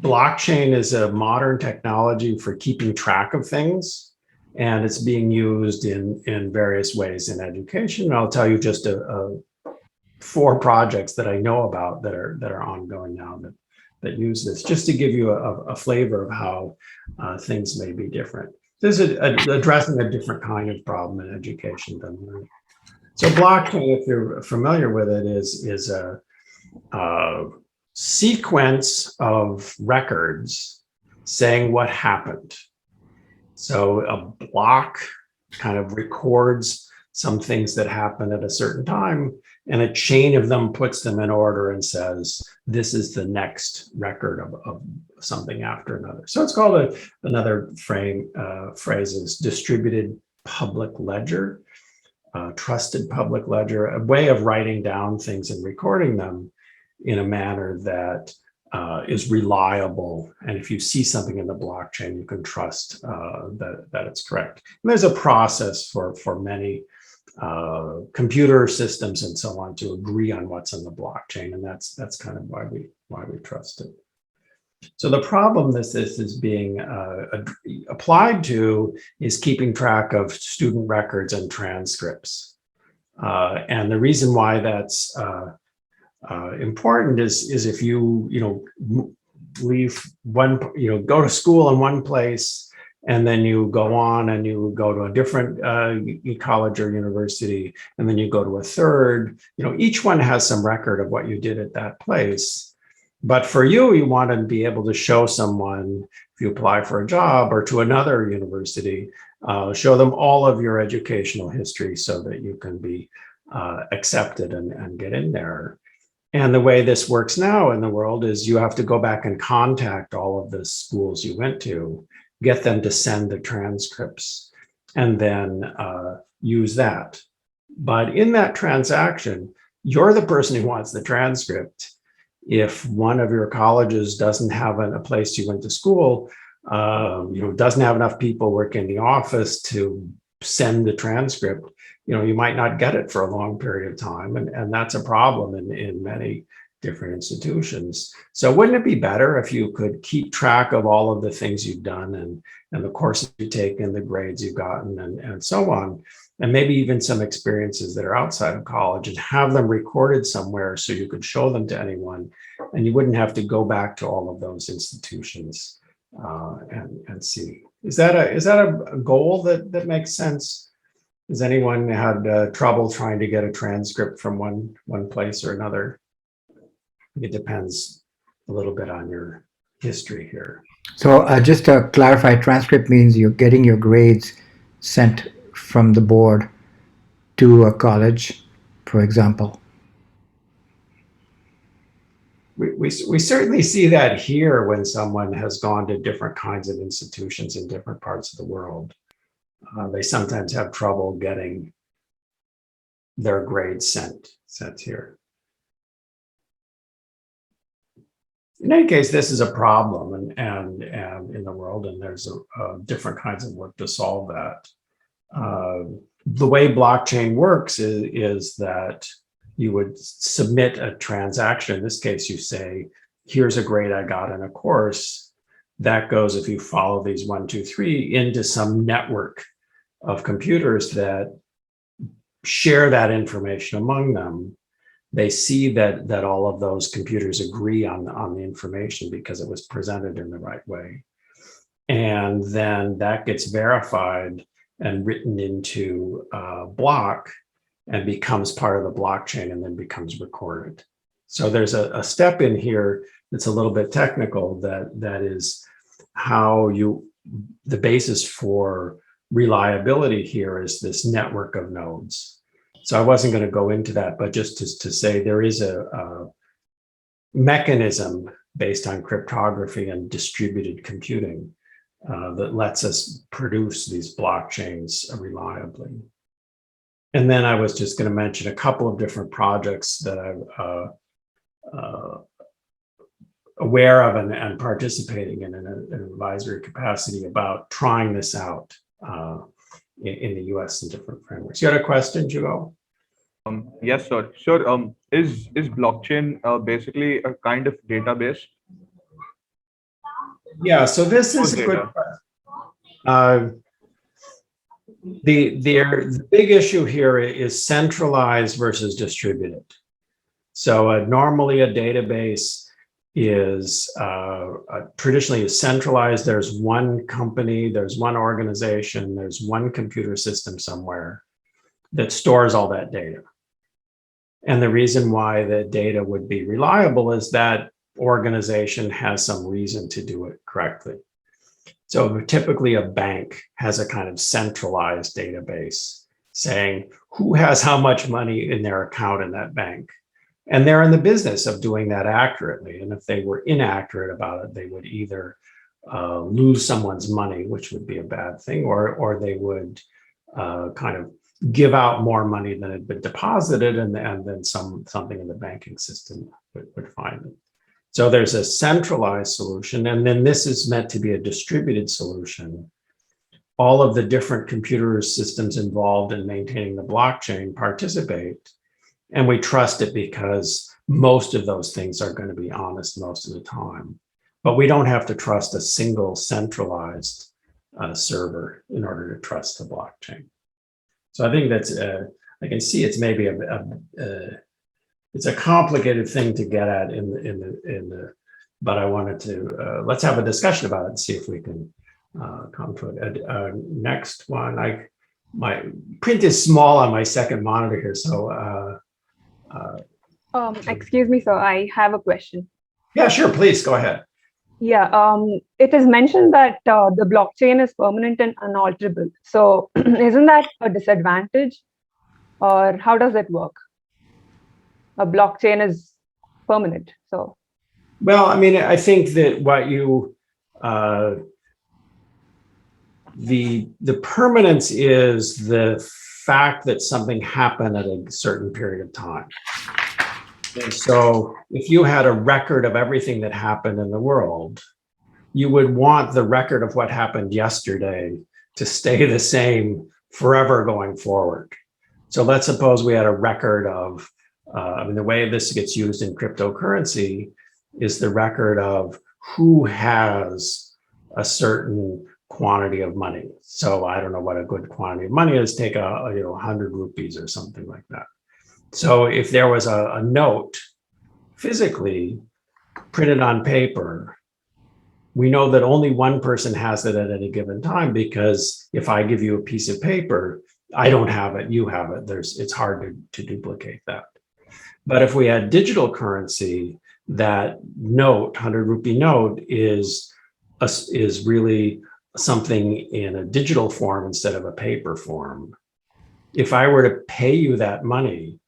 blockchain is a modern technology for keeping track of things. And it's being used in various ways in education. And I'll tell you just 4 projects that I know about that are ongoing now that use this, just to give you a flavor of how things may be different. This is addressing a different kind of problem in education than learning. So blockchain, if you're familiar with it, is a sequence of records saying what happened. So a block kind of records some things that happen at a certain time, and a chain of them puts them in order and says, this is the next record of something after another. So it's called another phrase is distributed public ledger, trusted public ledger, a way of writing down things and recording them in a manner that is reliable. And if you see something in the blockchain, you can trust that it's correct. And there's a process for many computer systems and so on to agree on what's in the blockchain. And that's kind of why we trust it. So the problem this is being applied to is keeping track of student records and transcripts. And the reason why that's important is if you leave one, go to school in one place and then you go on and you go to a different college or university, and then you go to a third, each one has some record of what you did at that place. But for you want to be able to show someone, if you apply for a job or to another university, show them all of your educational history so that you can be accepted and get in there. And the way this works now in the world is you have to go back and contact all of the schools you went to, get them to send the transcripts, and then use that. But in that transaction, you're the person who wants the transcript. If one of your colleges doesn't have a place you went to school, doesn't have enough people working in the office to send the transcript, you might not get it for a long period of time. And that's a problem in many different institutions. So wouldn't it be better if you could keep track of all of the things you've done and the courses you've taken, the grades you've gotten, and so on, and maybe even some experiences that are outside of college, and have them recorded somewhere so you could show them to anyone, and you wouldn't have to go back to all of those institutions and see. Is that a goal that makes sense? Has anyone had trouble trying to get a transcript from one place or another? It depends a little bit on your history here. So just to clarify, transcript means you're getting your grades sent from the board to a college, for example. We certainly see that here when someone has gone to different kinds of institutions in different parts of the world. They sometimes have trouble getting their grades sent here. In any case, this is a problem and in the world, and there's different kinds of work to solve that. The way blockchain works is that you would submit a transaction. In this case, you say, here's a grade I got in a course. That goes, if you follow these 1, 2, 3, into some network of computers that share that information among them. They see that all of those computers agree on the information because it was presented in the right way. And then that gets verified and written into a block and becomes part of the blockchain and then becomes recorded. So there's a step in here that's a little bit technical that is how the basis for reliability here is this network of nodes. So I wasn't going to go into that, but just to say there is a mechanism based on cryptography and distributed computing that lets us produce these blockchains reliably. And then I was just going to mention a couple of different projects that I'm aware of and participating in an advisory capacity about trying this out in the US in different frameworks. You had a question, Jugo? Yes, sir. Sure. Is blockchain basically a kind of database? Yeah, so this is a good question. The big issue here is centralized versus distributed. So normally a database is traditionally is centralized. There's one company, there's one organization, there's one computer system somewhere that stores all that data. And the reason why the data would be reliable is that organization has some reason to do it correctly. So typically a bank has a kind of centralized database saying who has how much money in their account in that bank. And they're in the business of doing that accurately. And if they were inaccurate about it, they would either lose someone's money, which would be a bad thing, or they would kind of give out more money than had been deposited, and then something in the banking system would find it. So there's a centralized solution, and then this is meant to be a distributed solution. All of the different computer systems involved in maintaining the blockchain participate, and we trust it because most of those things are going to be honest most of the time. But we don't have to trust a single centralized server in order to trust the blockchain. So I think that's, I can see it's maybe it's a complicated thing to get at but I wanted to, let's have a discussion about it and see if we can come to it. Next one, my print is small on my second monitor here, so. Excuse me, sir, I have a question. Yeah, sure, please, go ahead. Yeah, it is mentioned that the blockchain is permanent and unalterable. So isn't that a disadvantage, or how does it work? A blockchain is permanent, so. Well, I mean, I think that what you, the permanence is the fact that something happened at a certain period of time. And so if you had a record of everything that happened in the world, you would want the record of what happened yesterday to stay the same forever going forward. So let's suppose we had a record of, the way this gets used in cryptocurrency is the record of who has a certain quantity of money. So I don't know what a good quantity of money is. Take 100 rupees or something like that. So if there was a note physically printed on paper, we know that only one person has it at any given time, because if I give you a piece of paper, I don't have it, you have it. It's hard to duplicate that. But if we had digital currency, that note, 100 rupee note, is really something in a digital form instead of a paper form. If I were to pay you that money,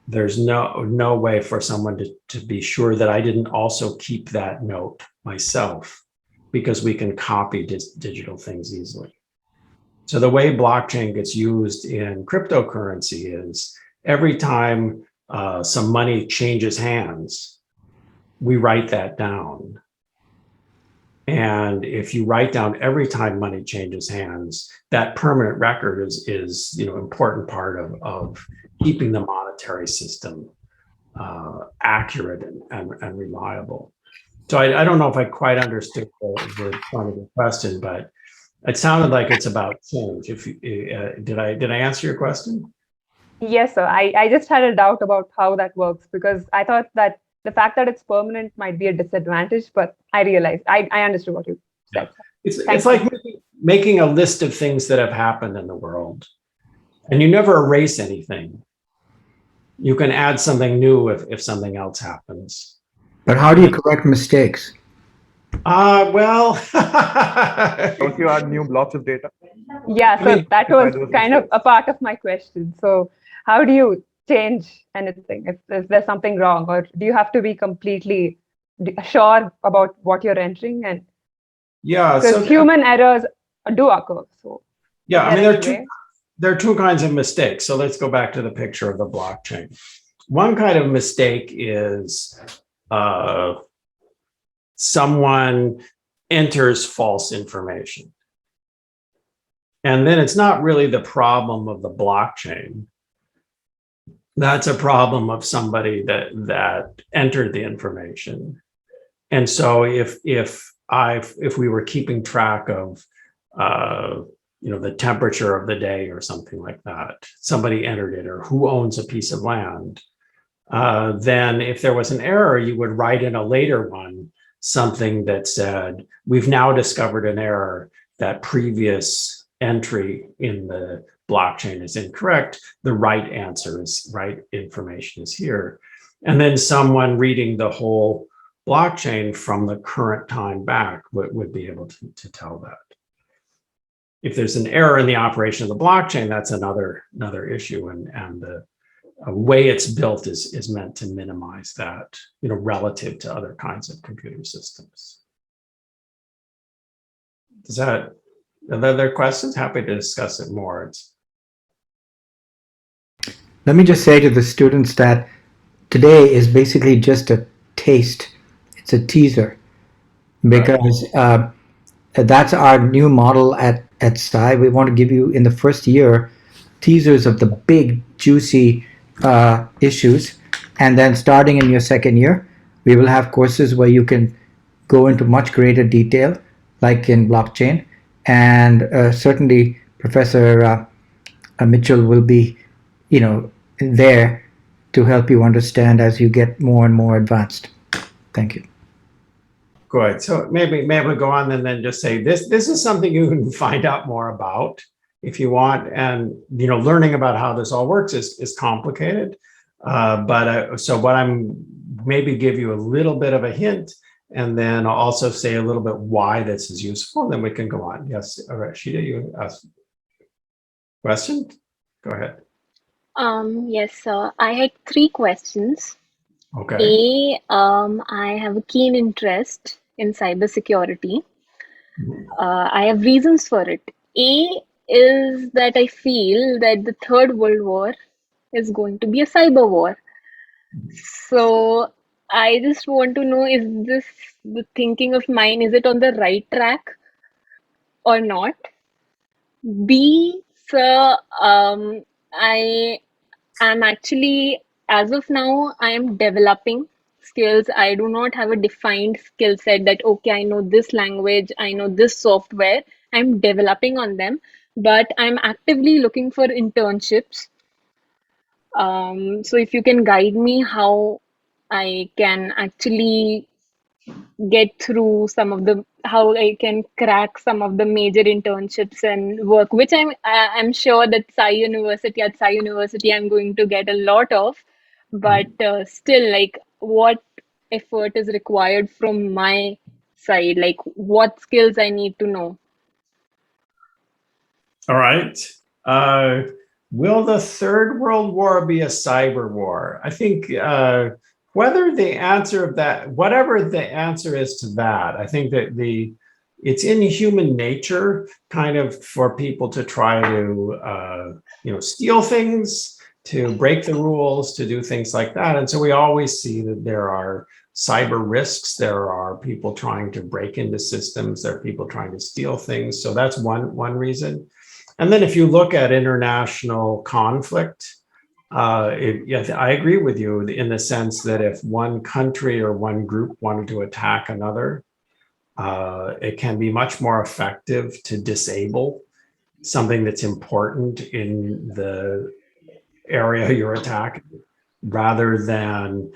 there's no way for someone to be sure that I didn't also keep that note myself, because we can copy digital things easily. So the way blockchain gets used in cryptocurrency is every time some money changes hands, we write that down. And if you write down every time money changes hands, that permanent record is important part of keeping the monetary system accurate and reliable. So I don't know if I quite understood the point of the question, but it sounded like it's about change. Did I answer your question? Yes, sir. I just had a doubt about how that works, because I thought that the fact that it's permanent might be a disadvantage, but I realized I understood what you said. It's like making a list of things that have happened in the world, and you never erase anything. You can add something new if something else happens. But how do you correct mistakes? Well, Don't you add new blocks of data? Yeah, so that was kind of a part of my question. So how do you change anything if there's something wrong, or do you have to be completely sure about what you're entering? And yeah, because human errors do occur. So yeah, I mean, there are two kinds of mistakes. So let's go back to the picture of the blockchain. One kind of mistake is someone enters false information. And then it's not really the problem of the blockchain. That's a problem of somebody that entered the information. And so if we were keeping track of the temperature of the day or something like that, somebody entered it, or who owns a piece of land, then if there was an error, you would write in a later one something that said, we've now discovered an error, that previous entry in the blockchain is incorrect. The right answer is right information is here. And then someone reading the whole blockchain from the current time back would be able to tell that. If there's an error in the operation of the blockchain, that's another issue. And the way it's built is meant to minimize that, relative to other kinds of computer systems. Are there other questions? Happy to discuss it more. Let me just say to the students that today is basically just a taste. It's a teaser, because that's our new model at Sci. We want to give you, in the first year, teasers of the big, juicy issues. And then starting in your second year, we will have courses where you can go into much greater detail, like in blockchain. And certainly Professor Mitchell will be, there to help you understand as you get more and more advanced. Thank you. Good. So maybe we'll go on and then just say this is something you can find out more about if you want. And learning about how this all works is complicated. So what I'm maybe give you a little bit of a hint, and then I'll also say a little bit why this is useful. Then we can go on. Yes, all right, Shida, you asked question? Go ahead. Yes, sir. I had 3 questions. Okay. I have a keen interest in cybersecurity. I have reasons for it. A is that I feel that the Third World War is going to be a cyber war. So I just want to know, is this the thinking of mine, is it on the right track or not? B, sir, I am actually, as of now, I am developing skills. I do not have a defined skill set that, okay, I know this language, I know this software. I'm developing on them, but I'm actively looking for internships. So if you can guide me how I can actually get through some of the how I can crack some of the major internships and work, which I'm sure that Sci University I'm going to get a lot of, but still, like, what effort is required from my side? Like, what skills I need to know? All right. Will the Third World War be a cyber war? I think whether the answer of that, whatever the answer is to that, I think that it's in human nature kind of for people to try to steal things, to break the rules, to do things like that. And so we always see that there are cyber risks. There are people trying to break into systems. There are people trying to steal things. So that's one reason. And then if you look at international conflict, yes, I agree with you in the sense that if one country or one group wanted to attack another, it can be much more effective to disable something that's important in the area you're attacking rather than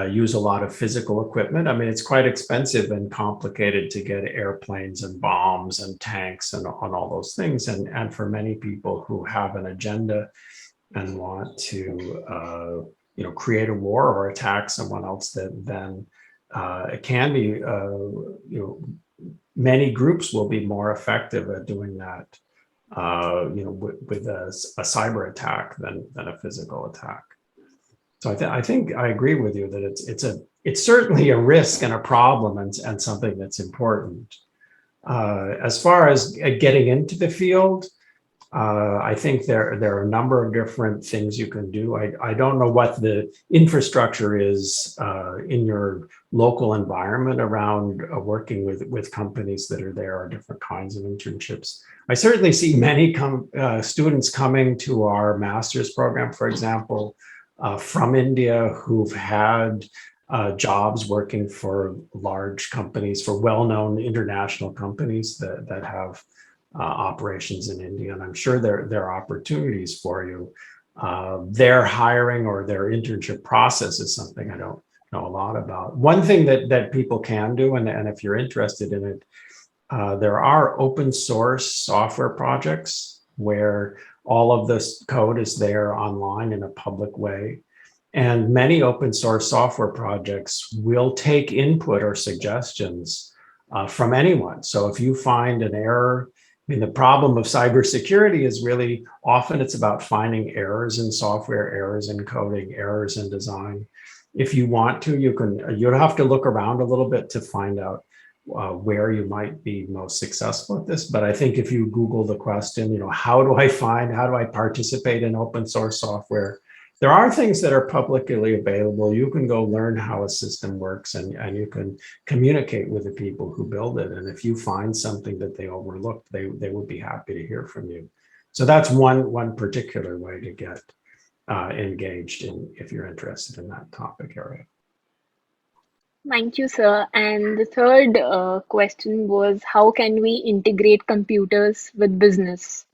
use a lot of physical equipment. I mean, it's quite expensive and complicated to get airplanes and bombs and tanks and on all those things. And for many people who have an agenda and want to, create a war or attack someone else, then it can be, many groups will be more effective at doing that, with a cyber attack than a physical attack. So I think I agree with you that it's certainly a risk and a problem and something that's important. As far as getting into the field, I think there are a number of different things you can do. I don't know what the infrastructure is in your local environment around working with companies that are there, or different kinds of internships. I certainly see many students coming to our master's program, for example, from India who've had jobs working for large companies, for well-known international companies that have operations in India. And I'm sure there are opportunities for you. Their hiring or their internship process is something I don't know a lot about. One thing that people can do, and if you're interested in it, there are open source software projects where all of this code is there online in a public way. And many open source software projects will take input or suggestions from anyone. So if you find an error, I mean, the problem of cybersecurity is really often it's about finding errors in software, errors in coding, errors in design. If you want to, you'll have to look around a little bit to find out where you might be most successful at this. But I think if you Google the question, how do I participate in open source software? There are things that are publicly available. You can go learn how a system works and you can communicate with the people who build it. And if you find something that they overlooked, they would be happy to hear from you. So that's one particular way to get engaged in if you're interested in that topic area. Thank you, sir. And the third question was, how can we integrate computers with business?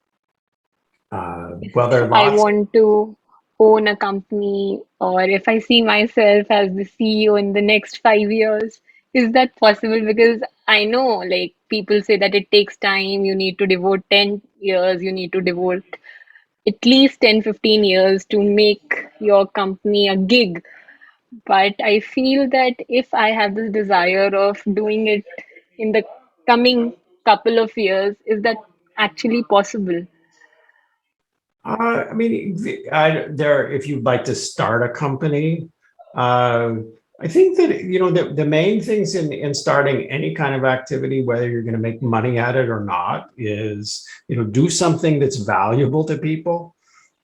Well, there are I lots. want to own a company, or if I see myself as the CEO in the next 5 years, is that possible? Because I know, like, people say that it takes time, you need to devote 10 years, you need to devote at least 10-15 years to make your company a gig. But I feel that if I have this desire of doing it in the coming couple of years, is that actually possible? I mean, if you'd like to start a company, I think that, the main things in starting any kind of activity, whether you're going to make money at it or not, is, do something that's valuable to people.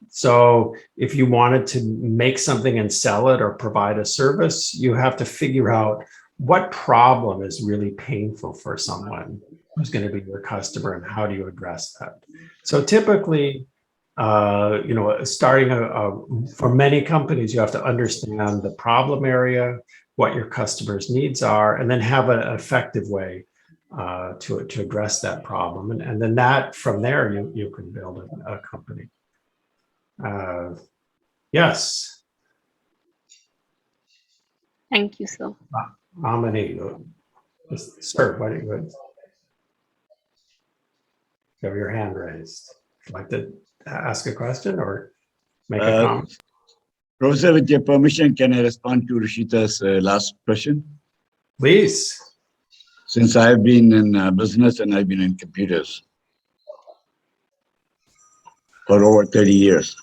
So if you wanted to make something and sell it or provide a service, you have to figure out what problem is really painful for someone. who's going to be your customer, and how do you address that? So typically, starting for many companies, you have to understand the problem area, what your customers' needs are, and then have an effective way to address that problem. And then that from there, you can build a company. Yes. Thank you, sir. How many? Sir, why don't you have your hand raised? Would you like to ask a question or make a comment? Professor, with your permission, can I respond to Rishita's last question? Please. Since I've been in business and I've been in computers for over 30 years,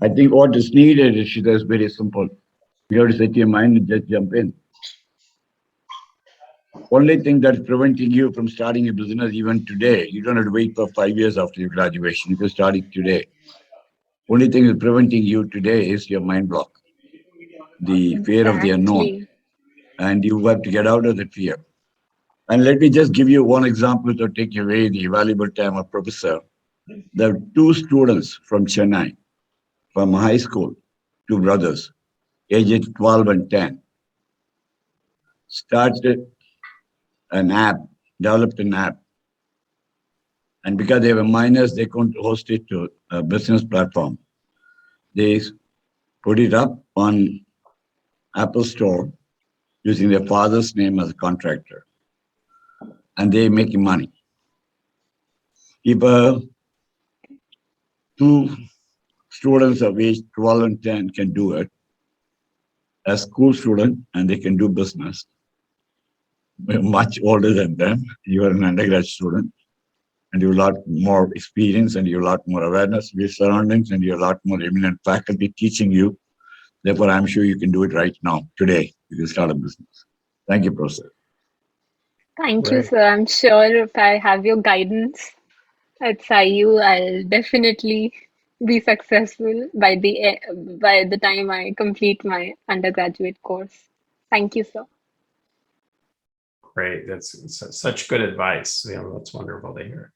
I think what is needed, Rishita, is very simple. You have to set your mind and just jump in. Only thing that's preventing you from starting a business even today, you don't have to wait for 5 years after your graduation. You can start it today. Only thing that's preventing you today is your mind block, the fear of the unknown. And you have to get out of that fear. And let me just give you one example to take away the valuable time of professor. There are two students from Chennai, from high school, two brothers, aged 12 and 10, started an app, developed an app. And because they were minors, they couldn't host it to a business platform. They put it up on Apple Store using their father's name as a contractor. And they're making money. If two students of age 12 and 10 can do it, a school student, and they can do business, we're much older than them. You are an undergrad student, and you have a lot more experience, and you have a lot more awareness of your surroundings, and you have a lot more eminent faculty teaching you. Therefore, I'm sure you can do it right now, today. You can start a business. Thank you, Professor. Thank you, sir. I'm sure if I have your guidance at SIU, I'll definitely be successful by the time I complete my undergraduate course. Thank you, sir. Great. That's such good advice. That's wonderful to hear.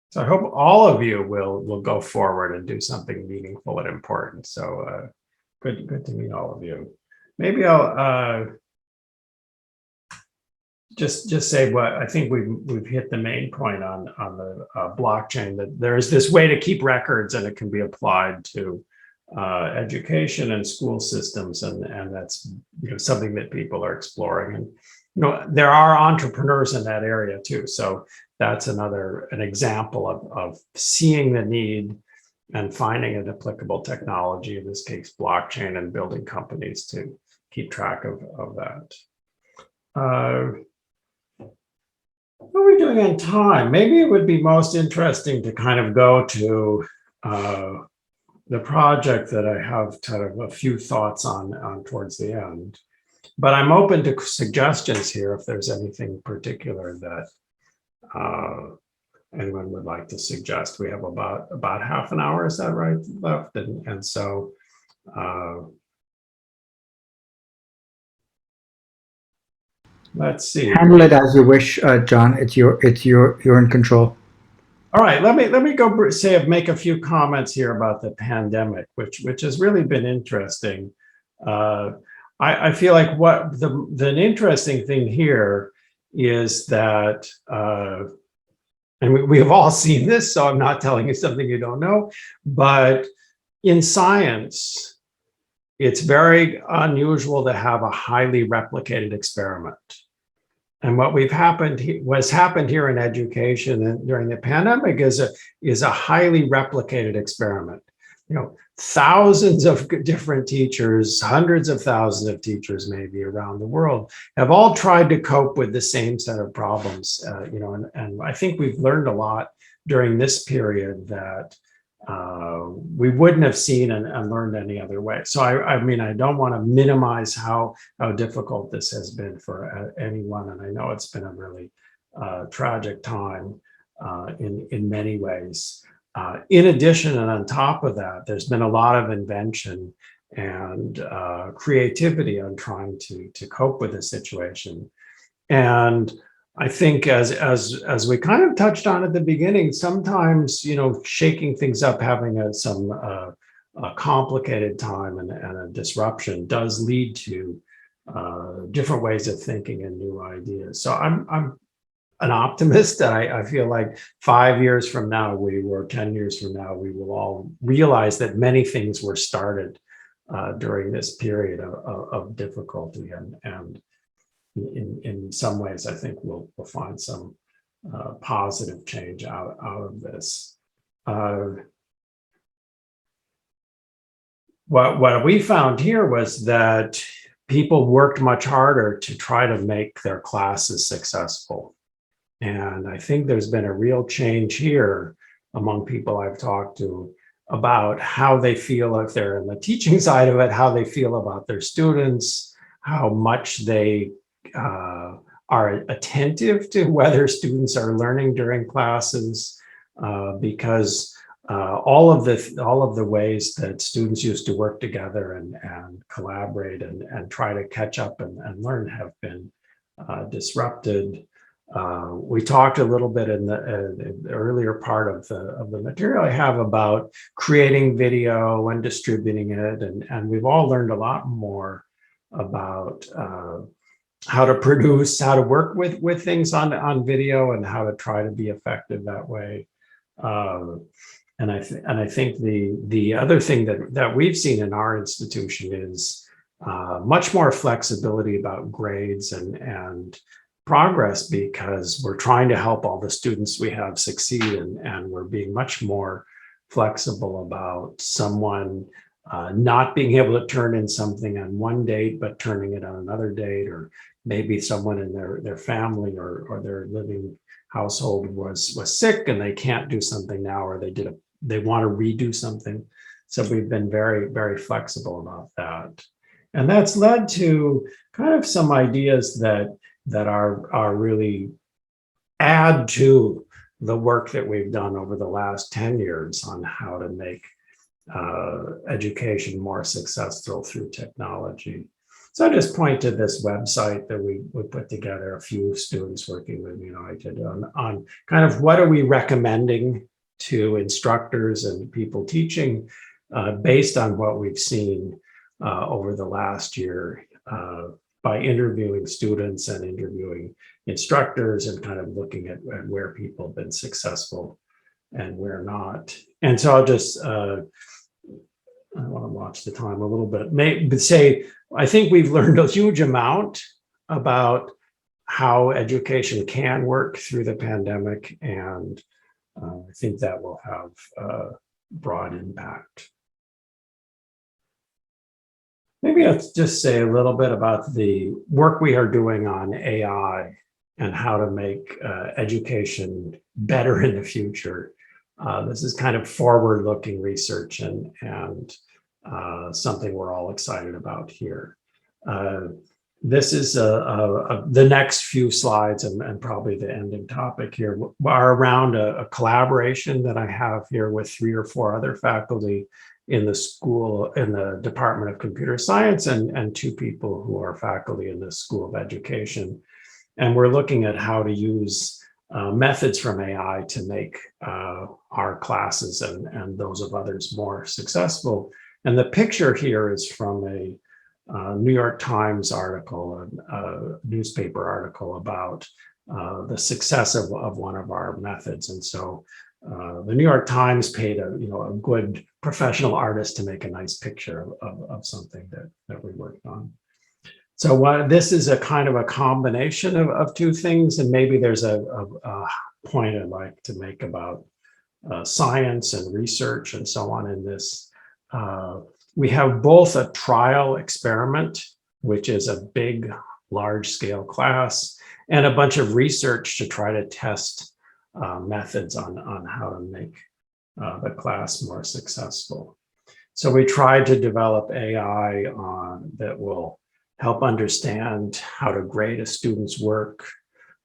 So I hope all of you will go forward and do something meaningful and important. So good to meet all of you. Maybe I'll just say what I think we've hit the main point on the blockchain, that there is this way to keep records, and it can be applied to education and school systems, and that's something that people are exploring. And there are entrepreneurs in that area too. So that's an example of seeing the need and finding an applicable technology, in this case blockchain, and building companies to keep track of that. What are we doing on time? Maybe it would be most interesting to kind of go to the project that I have kind of a few thoughts on towards the end. But I'm open to suggestions here if there's anything particular that anyone would like to suggest. We have about half an hour, is that right, left? And so let's see. Handle it as you wish, John. You're in control. All right, let me go make a few comments here about the pandemic, which has really been interesting. I feel like what the interesting thing here is that, and we have all seen this, so I'm not telling you something you don't know, but in science, it's very unusual to have a highly replicated experiment. And what happened here in education and during the pandemic is a highly replicated experiment. Thousands of different teachers, hundreds of thousands of teachers maybe around the world have all tried to cope with the same set of problems. And I think we've learned a lot during this period that we wouldn't have seen and learned any other way. So I mean, I don't want to minimize how difficult this has been for anyone, and I know it's been a really tragic time in many ways. In addition, and on top of that, there's been a lot of invention and creativity on trying to cope with the situation. And I think as we kind of touched on at the beginning, sometimes, shaking things up, having a complicated time and a disruption does lead to different ways of thinking and new ideas. So I'm an optimist. I feel like 5 years from now, 10 years from now, we will all realize that many things were started during this period of difficulty, and in some ways, I think we'll find some positive change out of this. What we found here was that people worked much harder to try to make their classes successful. And I think there's been a real change here among people I've talked to about how they feel if they're in the teaching side of it, how they feel about their students, how much they are attentive to whether students are learning during classes, because all of the ways that students used to work together and collaborate and try to catch up and learn have been disrupted. We talked a little bit in the earlier part of the material I have about creating video and distributing it, and we've all learned a lot more about how to produce, how to work with things on video, and how to try to be effective that way. And I think the other thing that we've seen in our institution is much more flexibility about grades and progress, because we're trying to help all the students we have succeed, and we're being much more flexible about someone not being able to turn in something on one date, but turning it on another date, or maybe someone in their family or their living household was sick and they can't do something now, or they want to redo something. So we've been very, very flexible about that. And that's led to kind of some ideas that are really add to the work that we've done over the last 10 years on how to make education more successful through technology. So I just point to this website that we put together, a few students working with United on kind of what are we recommending to instructors and people teaching based on what we've seen over the last year by interviewing students and interviewing instructors and kind of looking at where people have been successful and where not. And so I'll just, I want to watch the time a little bit, maybe say, I think we've learned a huge amount about how education can work through the pandemic, and I think that will have a broad impact. Maybe let's just say a little bit about the work we are doing on AI and how to make education better in the future. This is kind of forward-looking research and something we're all excited about here. This is the next few slides and probably the ending topic here are around a collaboration that I have here with 3 or 4 other faculty in the school, in the Department of Computer Science, and 2 people who are faculty in the School of Education. And we're looking at how to use methods from AI to make our classes and those of others more successful. And the picture here is from a New York Times article, a newspaper article about the success of one of our methods. And so the New York Times paid a good professional artist to make a nice picture of something that we worked on. So this is a kind of a combination of 2 things, and maybe there's a point I'd like to make about science and research and so on in this. We have both a trial experiment, which is a big, large-scale class, and a bunch of research to try to test methods on how to make the class more successful. So we tried to develop AI that will help understand how to grade a student's work,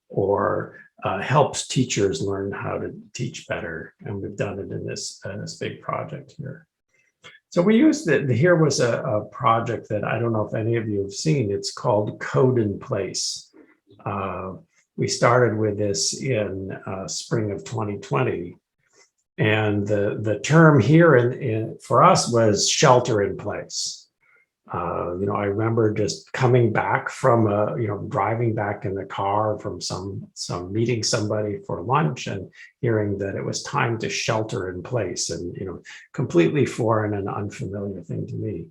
or helps teachers learn how to teach better. And we've done it in this big project here. So we used it. Here was a project that I don't know if any of you have seen. It's called Code in Place. we started with this in spring of 2020. And the term here for us was shelter in place. I remember just coming back from driving back in the car from some meeting somebody for lunch and hearing that it was time to shelter in place, and completely foreign and unfamiliar thing to me.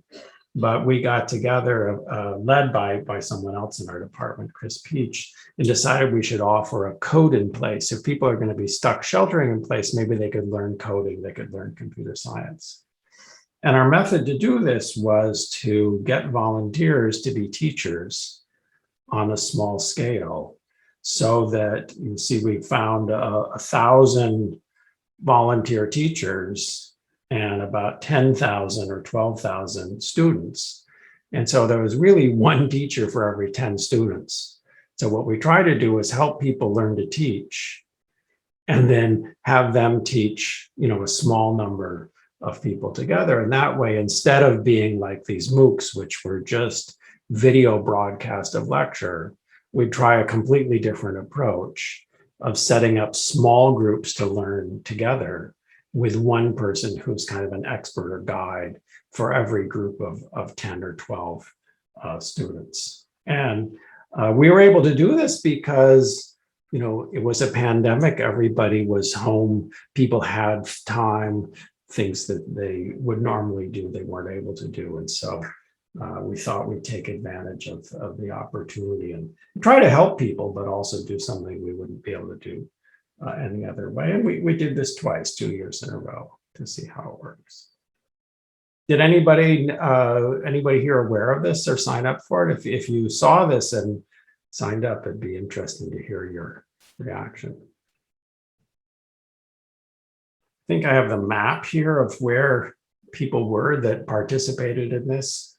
But we got together, led by someone else in our department, Chris Peach, and decided we should offer a code in place. If people are going to be stuck sheltering in place, maybe they could learn coding, they could learn computer science. And our method to do this was to get volunteers to be teachers on a small scale, so that you see we found 1,000 volunteer teachers and about 10,000 or 12,000 students. And so there was really one teacher for every 10 students. So what we try to do is help people learn to teach, and then have them teach, a small number of people together. And that way, instead of being like these MOOCs, which were just video broadcast of lecture, we try a completely different approach of setting up small groups to learn together with one person who's kind of an expert or guide for every group of 10 or 12 students. And we were able to do this because it was a pandemic, everybody was home, people had time, things that they would normally do, they weren't able to do. And so we thought we'd take advantage of the opportunity and try to help people, but also do something we wouldn't be able to do any other way. And we did this twice, 2 years in a row, to see how it works. Did anybody here aware of this or sign up for it? If you saw this and signed up, it'd be interesting to hear your reaction. I think I have the map here of where people were that participated in this.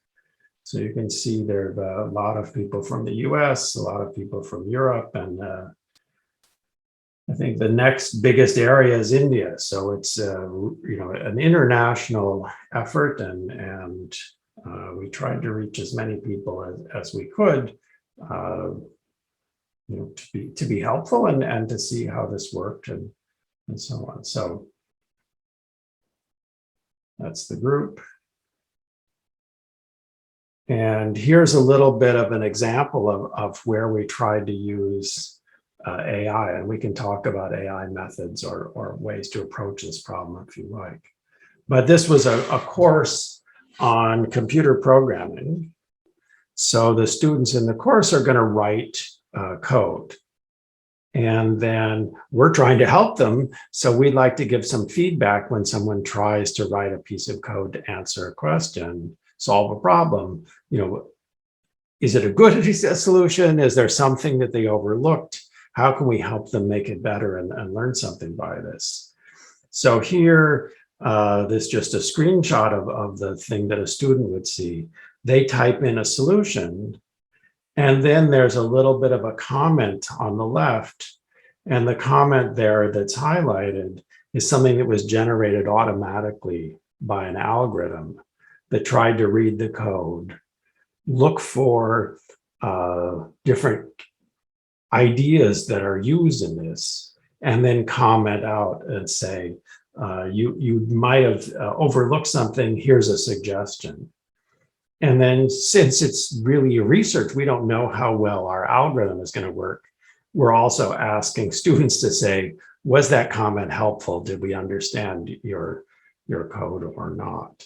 So you can see there's a lot of people from the US, a lot of people from Europe, and I think the next biggest area is India. So it's an international effort, and we tried to reach as many people as we could, to be helpful and to see how this worked and so on. So that's the group. And here's a little bit of an example of where we tried to use AI, and we can talk about AI methods or ways to approach this problem if you like. But this was a course on computer programming. So the students in the course are going to write code. And then we're trying to help them. So we'd like to give some feedback when someone tries to write a piece of code to answer a question, solve a problem. Is it a good solution? Is there something that they overlooked? How can we help them make it better and learn something by this? So here, this is just a screenshot of the thing that a student would see. They type in a solution, and then there's a little bit of a comment on the left. And the comment there that's highlighted is something that was generated automatically by an algorithm that tried to read the code, look for different ideas that are used in this, and then comment out and say, you might have overlooked something, here's a suggestion. And then since it's really a research, we don't know how well our algorithm is going to work. We're also asking students to say, was that comment helpful? Did we understand your code or not?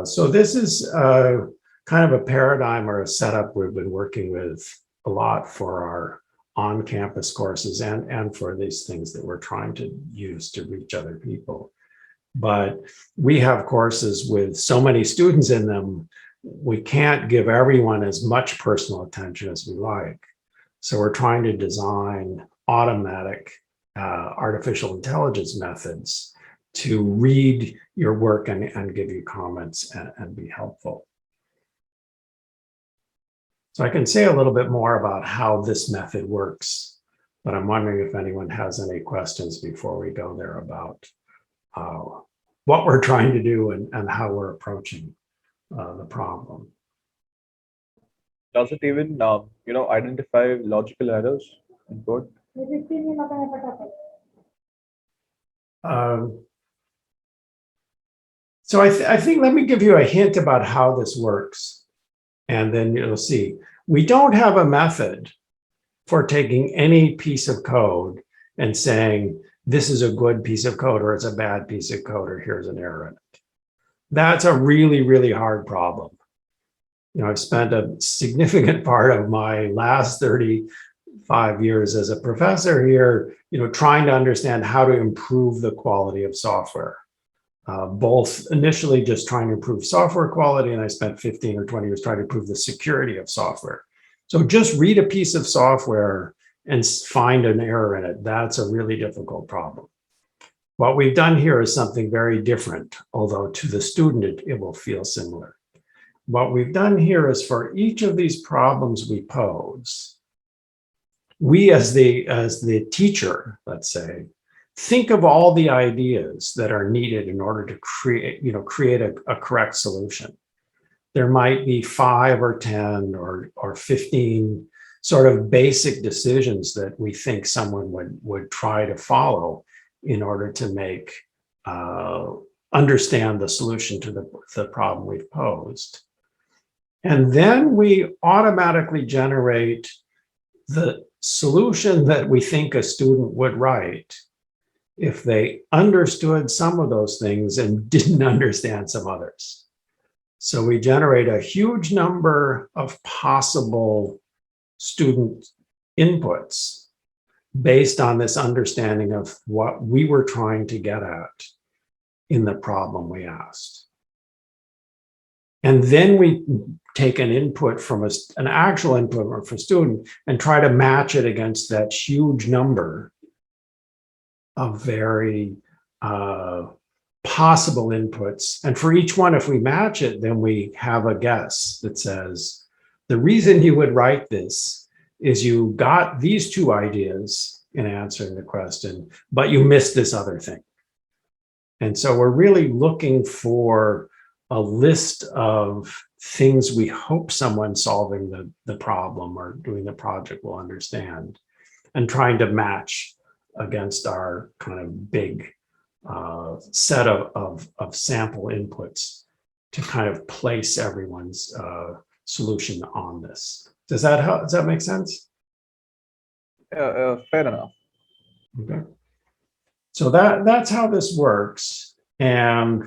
So this is kind of a paradigm or a setup we've been working with a lot for our on-campus courses and for these things that we're trying to use to reach other people. But we have courses with so many students in them, we can't give everyone as much personal attention as we like. So we're trying to design automatic artificial intelligence methods to read your work and give you comments and be helpful. So I can say a little bit more about how this method works, but I'm wondering if anyone has any questions before we go there about what we're trying to do and how we're approaching the problem. Does it even, identify logical errors in code? Um, so I think, let me give you a hint about how this works, and then you'll see. We don't have a method for taking any piece of code and saying, this is a good piece of code, or it's a bad piece of code, or here's an error in it. That's a really, really hard problem. I've spent a significant part of my last 35 years as a professor here, trying to understand how to improve the quality of software. Both initially just trying to improve software quality, and I spent 15 or 20 years trying to improve the security of software. So just read a piece of software and find an error in it. That's a really difficult problem. What we've done here is something very different, although to the student, it will feel similar. What we've done here is for each of these problems we pose, we as the teacher, let's say, think of all the ideas that are needed in order to create a correct solution. There might be 5 or 10 or 15 sort of basic decisions that we think someone would try to follow in order to make understand the solution to the problem we've posed. And then we automatically generate the solution that we think a student would write if they understood some of those things and didn't understand some others. So we generate a huge number of possible student inputs based on this understanding of what we were trying to get at in the problem we asked. And then we take an input from an actual input from a student and try to match it against that huge number of very possible inputs. And for each one, if we match it, then we have a guess that says, the reason you would write this is you got these 2 ideas in answering the question, but you missed this other thing. And so we're really looking for a list of things we hope someone solving the problem or doing the project will understand, and trying to match against our kind of big set of sample inputs to kind of place everyone's solution on this. Does that make sense? Fair enough. Okay. So that's how this works. And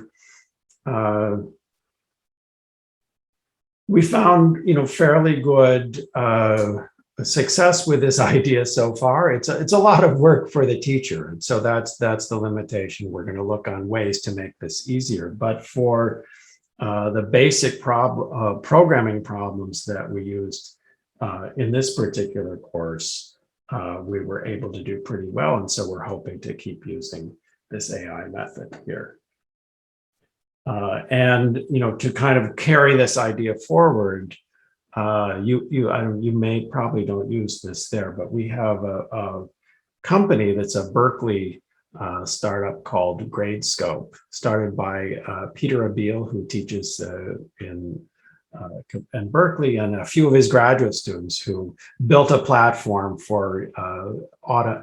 we found, fairly good success with this idea so far. It's a lot of work for the teacher. And so that's the limitation. We're going to look on ways to make this easier. But for the basic programming problems that we used in this particular course, we were able to do pretty well. And so we're hoping to keep using this AI method here. And to kind of carry this idea forward, you may probably don't use this there, but we have a company that's a Berkeley startup called GradeScope, started by Peter Abeel, who teaches in Berkeley, and a few of his graduate students who built a platform for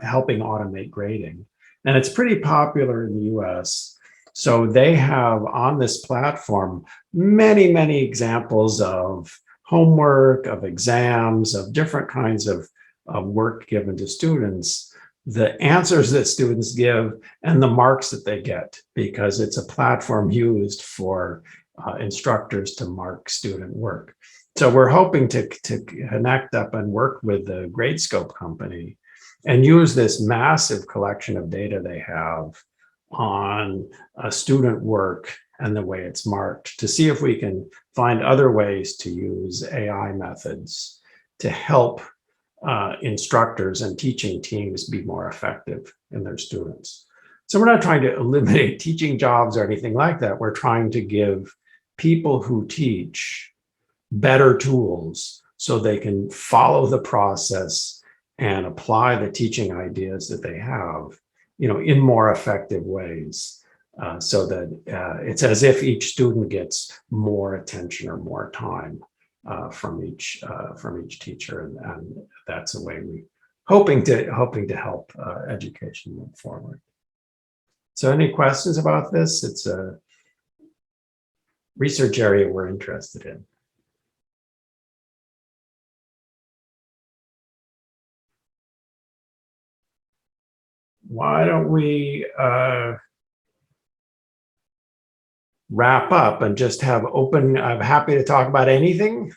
helping automate grading. And it's pretty popular in the US. So they have on this platform many, many examples of homework, of exams, of different kinds of work given to students, the answers that students give, and the marks that they get, because it's a platform used for instructors to mark student work. So we're hoping to connect up and work with the GradeScope company and use this massive collection of data they have on student work and the way it's marked, to see if we can find other ways to use AI methods to help instructors and teaching teams be more effective in their students. So we're not trying to eliminate teaching jobs or anything like that. We're trying to give people who teach better tools so they can follow the process and apply the teaching ideas that they have, in more effective ways, so that it's as if each student gets more attention or more time from each teacher, and that's a way we hoping to help education move forward. So, any questions about this? It's a research area we're interested in. Why don't we wrap up and just have open, I'm happy to talk about anything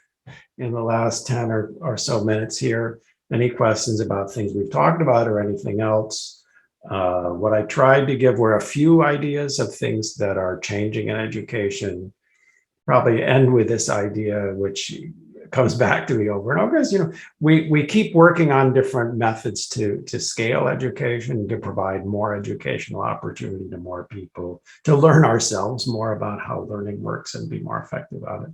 in the last 10 or so minutes here. Any questions about things we've talked about or anything else? What I tried to give were a few ideas of things that are changing in education. Probably end with this idea, which comes back to me over and over, is, you know, we keep working on different methods to scale education, to provide more educational opportunity to more people, to learn ourselves more about how learning works and be more effective at it.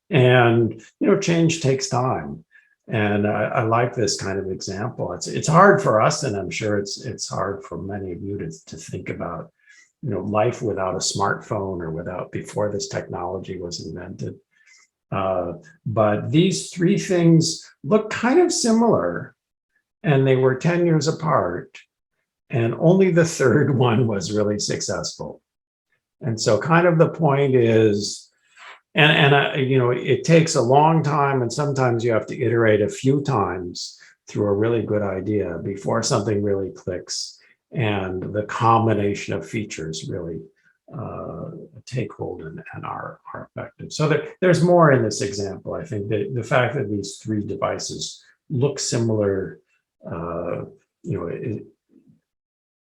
And, you know, change takes time. And I like this kind of example. It's hard for us, and I'm sure it's hard for many of you to think about, you know, life without a smartphone or without, before this technology was invented. But these three things look kind of similar, and they were 10 years apart, and only the third one was really successful. And so kind of the point is, you know, it takes a long time, and sometimes you have to iterate a few times through a really good idea before something really clicks and the combination of features really take hold and are effective. So there's more in this example. I think that the fact that these three devices look similar, you know, it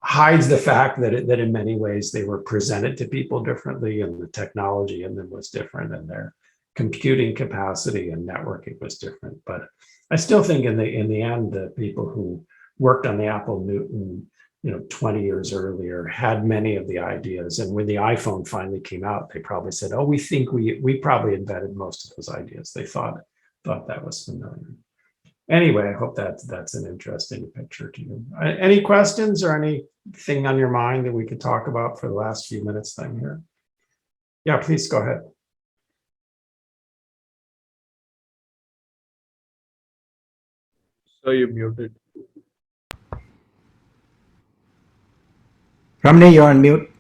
hides the fact that in many ways they were presented to people differently, and the technology in them was different, and their computing capacity and networking was different. But I still think in the end, the people who worked on the Apple Newton, you know, 20 years earlier had many of the ideas. And when the iPhone finally came out, they probably said, "Oh, we think we probably invented most of those ideas." They thought that was familiar. Anyway, I hope that's an interesting picture to you. Any questions or anything on your mind that we could talk about for the last few minutes that I'm here? Yeah, please go ahead. So you're muted. Ramani, you're on mute.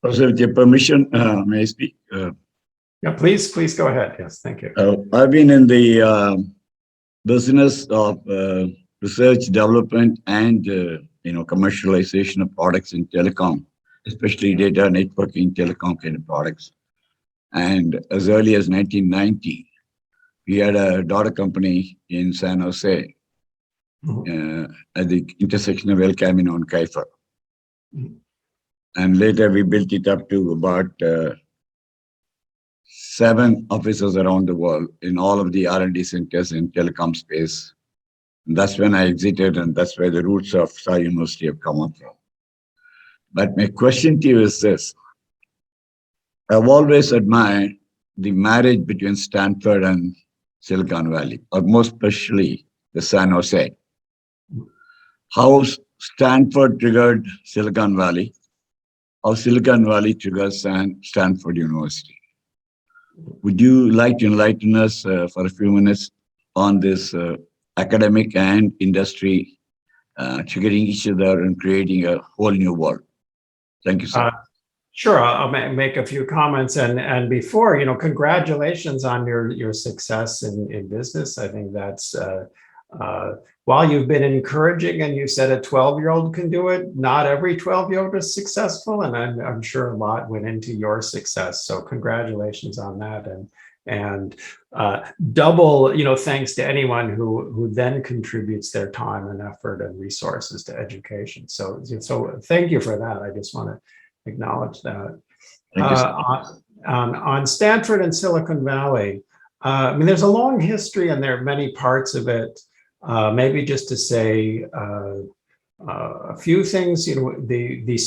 Also, with your permission, may I speak? Yeah, please go ahead. Yes, thank you. I've been in the business of research, development, and you know, commercialization of products in telecom, especially data networking, telecom kind of products. And as early as 1990, we had a daughter company in San Jose at the intersection of El Camino and Caifa. And later we built it up to about 7 offices around the world in all of the R&D centers in telecom space. And that's when I exited, and that's where the roots of Star University have come up from. But my question to you is this. I've always admired the marriage between Stanford and Silicon Valley, or most especially the San Jose. How Stanford triggered Silicon Valley, how Silicon Valley triggers Stanford University. Would you like to enlighten us for a few minutes on this academic and industry triggering each other and creating a whole new world? Thank you, sir. Sure, I'll make a few comments. And before, you know, congratulations on your success in business. I think that's, while you've been encouraging and you said a 12-year-old can do it, not every 12-year-old is successful. And I'm sure a lot went into your success. So congratulations on that. And double, you know, thanks to anyone who then contributes their time and effort and resources to education. So thank you for that. I just want to acknowledge that. On Stanford and Silicon Valley, I mean, there's a long history and there are many parts of it. Maybe just to say a few things, you know, the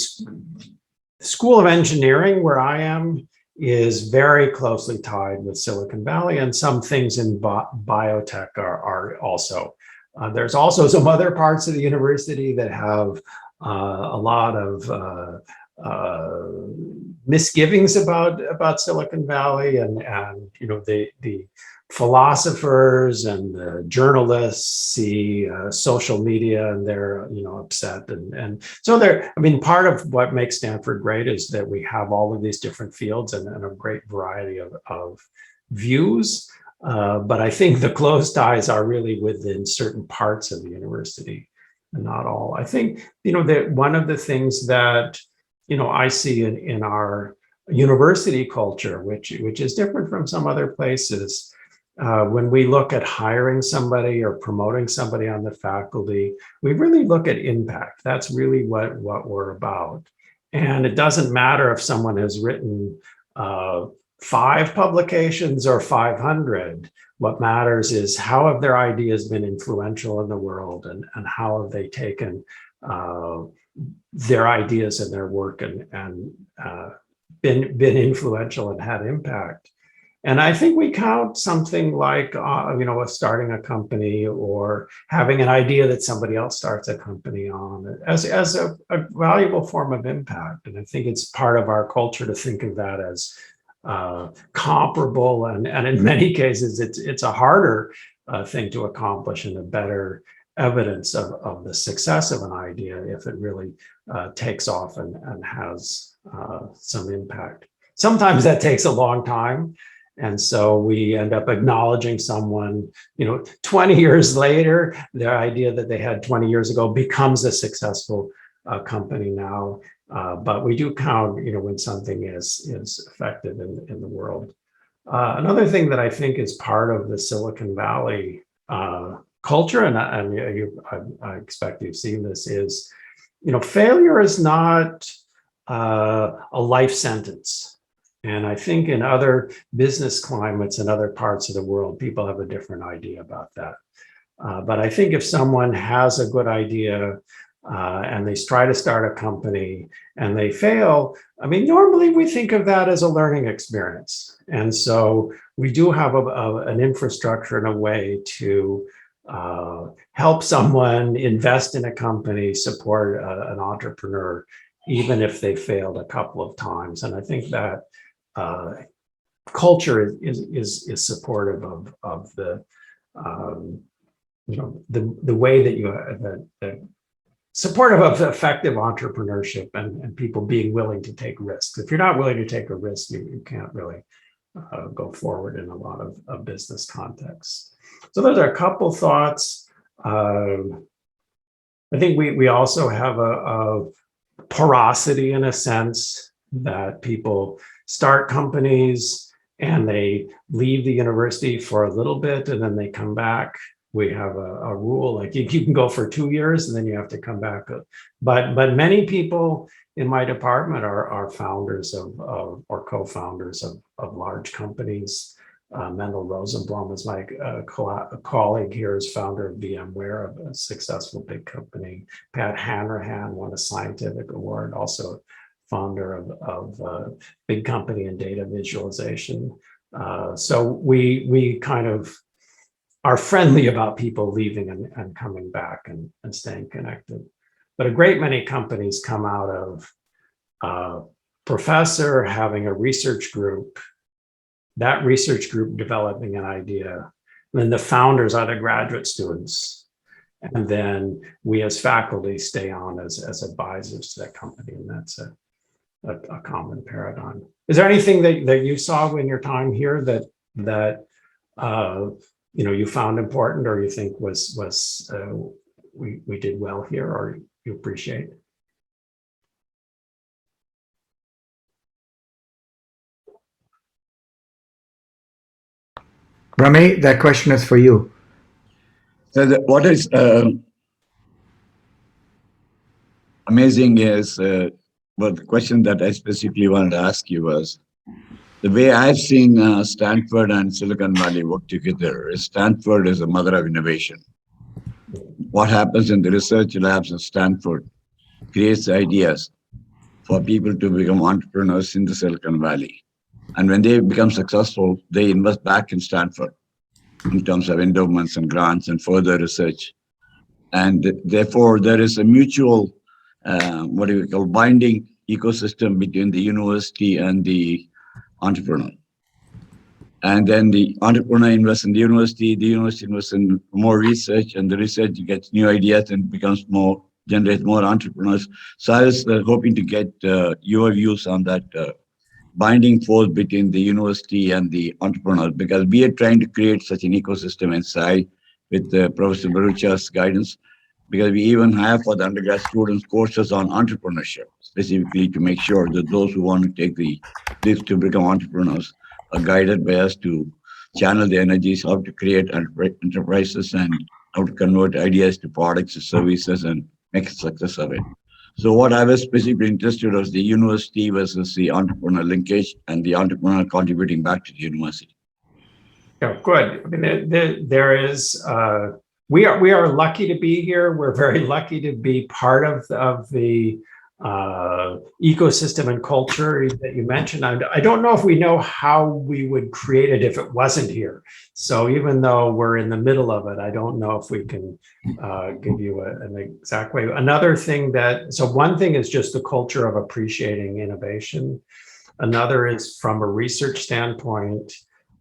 School of Engineering where I am is very closely tied with Silicon Valley, and some things in biotech are also. There's also some other parts of the university that have a lot of misgivings about Silicon Valley, and the philosophers and the journalists see social media and they're upset, and so they're, I mean, part of what makes Stanford great is that we have all of these different fields and a great variety of views, but I think the closed ties are really within certain parts of the university and not all. I think that one of the things that I see in our university culture, which is different from some other places, when we look at hiring somebody or promoting somebody on the faculty, we really look at impact. That's really what we're about. And it doesn't matter if someone has written 5 publications or 500. What matters is how have their ideas been influential in the world, and how have they taken their ideas and their work and been influential and had impact. And I think we count something like, starting a company or having an idea that somebody else starts a company on as a valuable form of impact. And I think it's part of our culture to think of that as comparable. And in many cases, it's a harder thing to accomplish and a better evidence of the success of an idea if it really takes off and has some impact. Sometimes that takes a long time. And so we end up acknowledging someone, 20 years later, their idea that they had 20 years ago becomes a successful company now. But we do count, when something is effective in the world. Another thing that I think is part of the Silicon Valley culture, and I expect you've seen this, is, failure is not a life sentence. And I think in other business climates and other parts of the world, people have a different idea about that. But I think if someone has a good idea and they try to start a company and they fail, I mean, normally we think of that as a learning experience. And so we do have an infrastructure and a way to help someone invest in a company, support an entrepreneur, even if they failed a couple of times. And I think that culture is supportive of the way that supportive of effective entrepreneurship and people being willing to take risks. If you're not willing to take a risk, you can't really go forward in a lot of business contexts. So those are a couple thoughts. I think we also have a porosity in a sense that people start companies and they leave the university for a little bit and then they come back. We have a rule, like you can go for 2 years and then you have to come back. But many people in my department are founders or co-founders of large companies. Mendel Rosenblum is my colleague here, is founder of VMware, a successful big company. Pat Hanrahan won a scientific award, also founder of a big company in data visualization. So we kind of are friendly about people leaving and coming back and staying connected. But a great many companies come out of a professor having a research group, that research group developing an idea, and then the founders are the graduate students. And then we as faculty stay on as advisors to that company. And that's a common paradigm. Is there anything that you saw in your time here that you found important, or you think was we did well here, or you appreciate? Rami, that question is for you. So what is amazing is, well, the question that I specifically wanted to ask you was, the way I've seen Stanford and Silicon Valley work together is Stanford is the mother of innovation. What happens in the research labs at Stanford creates ideas for people to become entrepreneurs in the Silicon Valley. And when they become successful, they invest back in Stanford in terms of endowments and grants and further research. And therefore, there is a mutual, binding ecosystem between the university and the entrepreneur. And then the entrepreneur invests in the university invests in more research, and the research gets new ideas and generates more entrepreneurs. So I was hoping to get your views on that binding force between the university and the entrepreneur, because we are trying to create such an ecosystem inside with Professor Barucha's guidance, because we even have for the undergrad students courses on entrepreneurship, specifically to make sure that those who want to take the leap to become entrepreneurs are guided by us to channel the energies, how to create enterprises and how to convert ideas to products and services and make a success of it. So what I was specifically interested was the university versus the entrepreneur linkage and the entrepreneur contributing back to the university. Yeah, good. I mean, there is. We are lucky to be here. We're very lucky to be part of the ecosystem and culture that you mentioned. I don't know if we know how we would create it if it wasn't here. So even though we're in the middle of it, I don't know if we can give you an exact way. Another thing so one thing is just the culture of appreciating innovation. Another is from a research standpoint,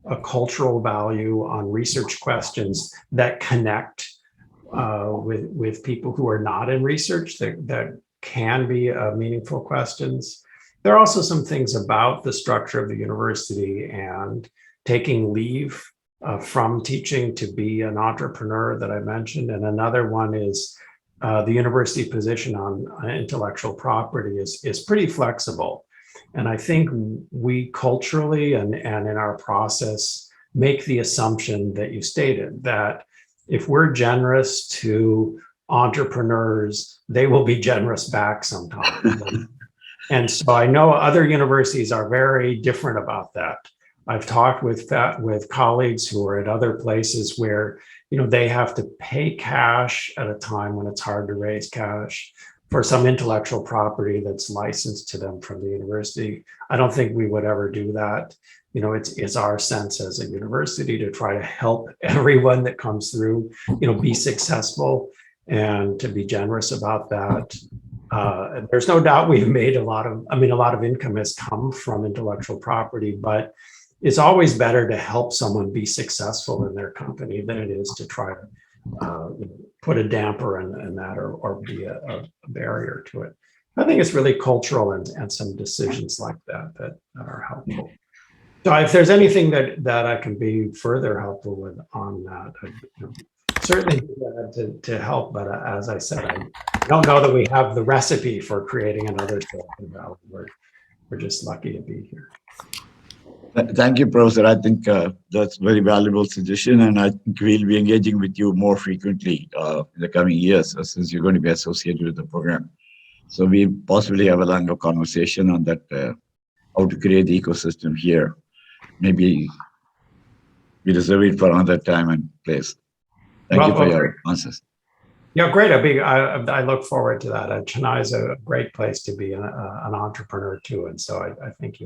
a cultural value on research questions that connect with people who are not in research that can be meaningful questions. There are also some things about the structure of the university and taking leave from teaching to be an entrepreneur that I mentioned. And another one is the university position on intellectual property is pretty flexible. And I think we culturally and in our process make the assumption that you stated, that if we're generous to entrepreneurs, they will be generous back sometimes. And so I know other universities are very different about that. I've talked with colleagues who are at other places where they have to pay cash at a time when it's hard to raise cash for some intellectual property that's licensed to them from the university. I don't think we would ever do that. It's our sense as a university to try to help everyone that comes through, be successful and to be generous about that. There's no doubt we've made a lot of income has come from intellectual property, but it's always better to help someone be successful in their company than it is to try to put a damper in that or be a barrier to it. I think it's really cultural and some decisions like that are helpful. So if there's anything that I can be further helpful with on that, certainly do that to help. But as I said, I don't know that we have the recipe for creating another Silicon Valley. We're just lucky to be here. Thank you, Professor. I think that's a very valuable suggestion, and I think we'll be engaging with you more frequently in the coming years, since you're going to be associated with the program. So we possibly have a longer conversation on that, how to create the ecosystem here. Maybe we reserve it for another time and place. Thank you for your answers. Yeah, great. I look forward to that. Chennai is a great place to be an entrepreneur too, and so I think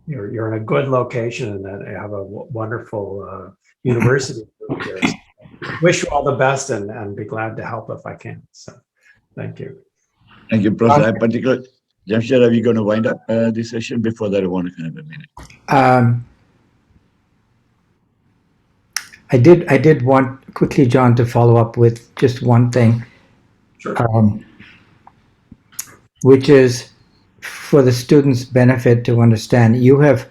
you're in a good location and that have a wonderful university group here. So wish you all the best and be glad to help if I can. So thank you. Thank you, Professor. Jamshed, are we going to wind up this session? Before that, I want to have a minute. I did want quickly, John, to follow up with just one thing, Sure. Which is for the students' benefit to understand. You have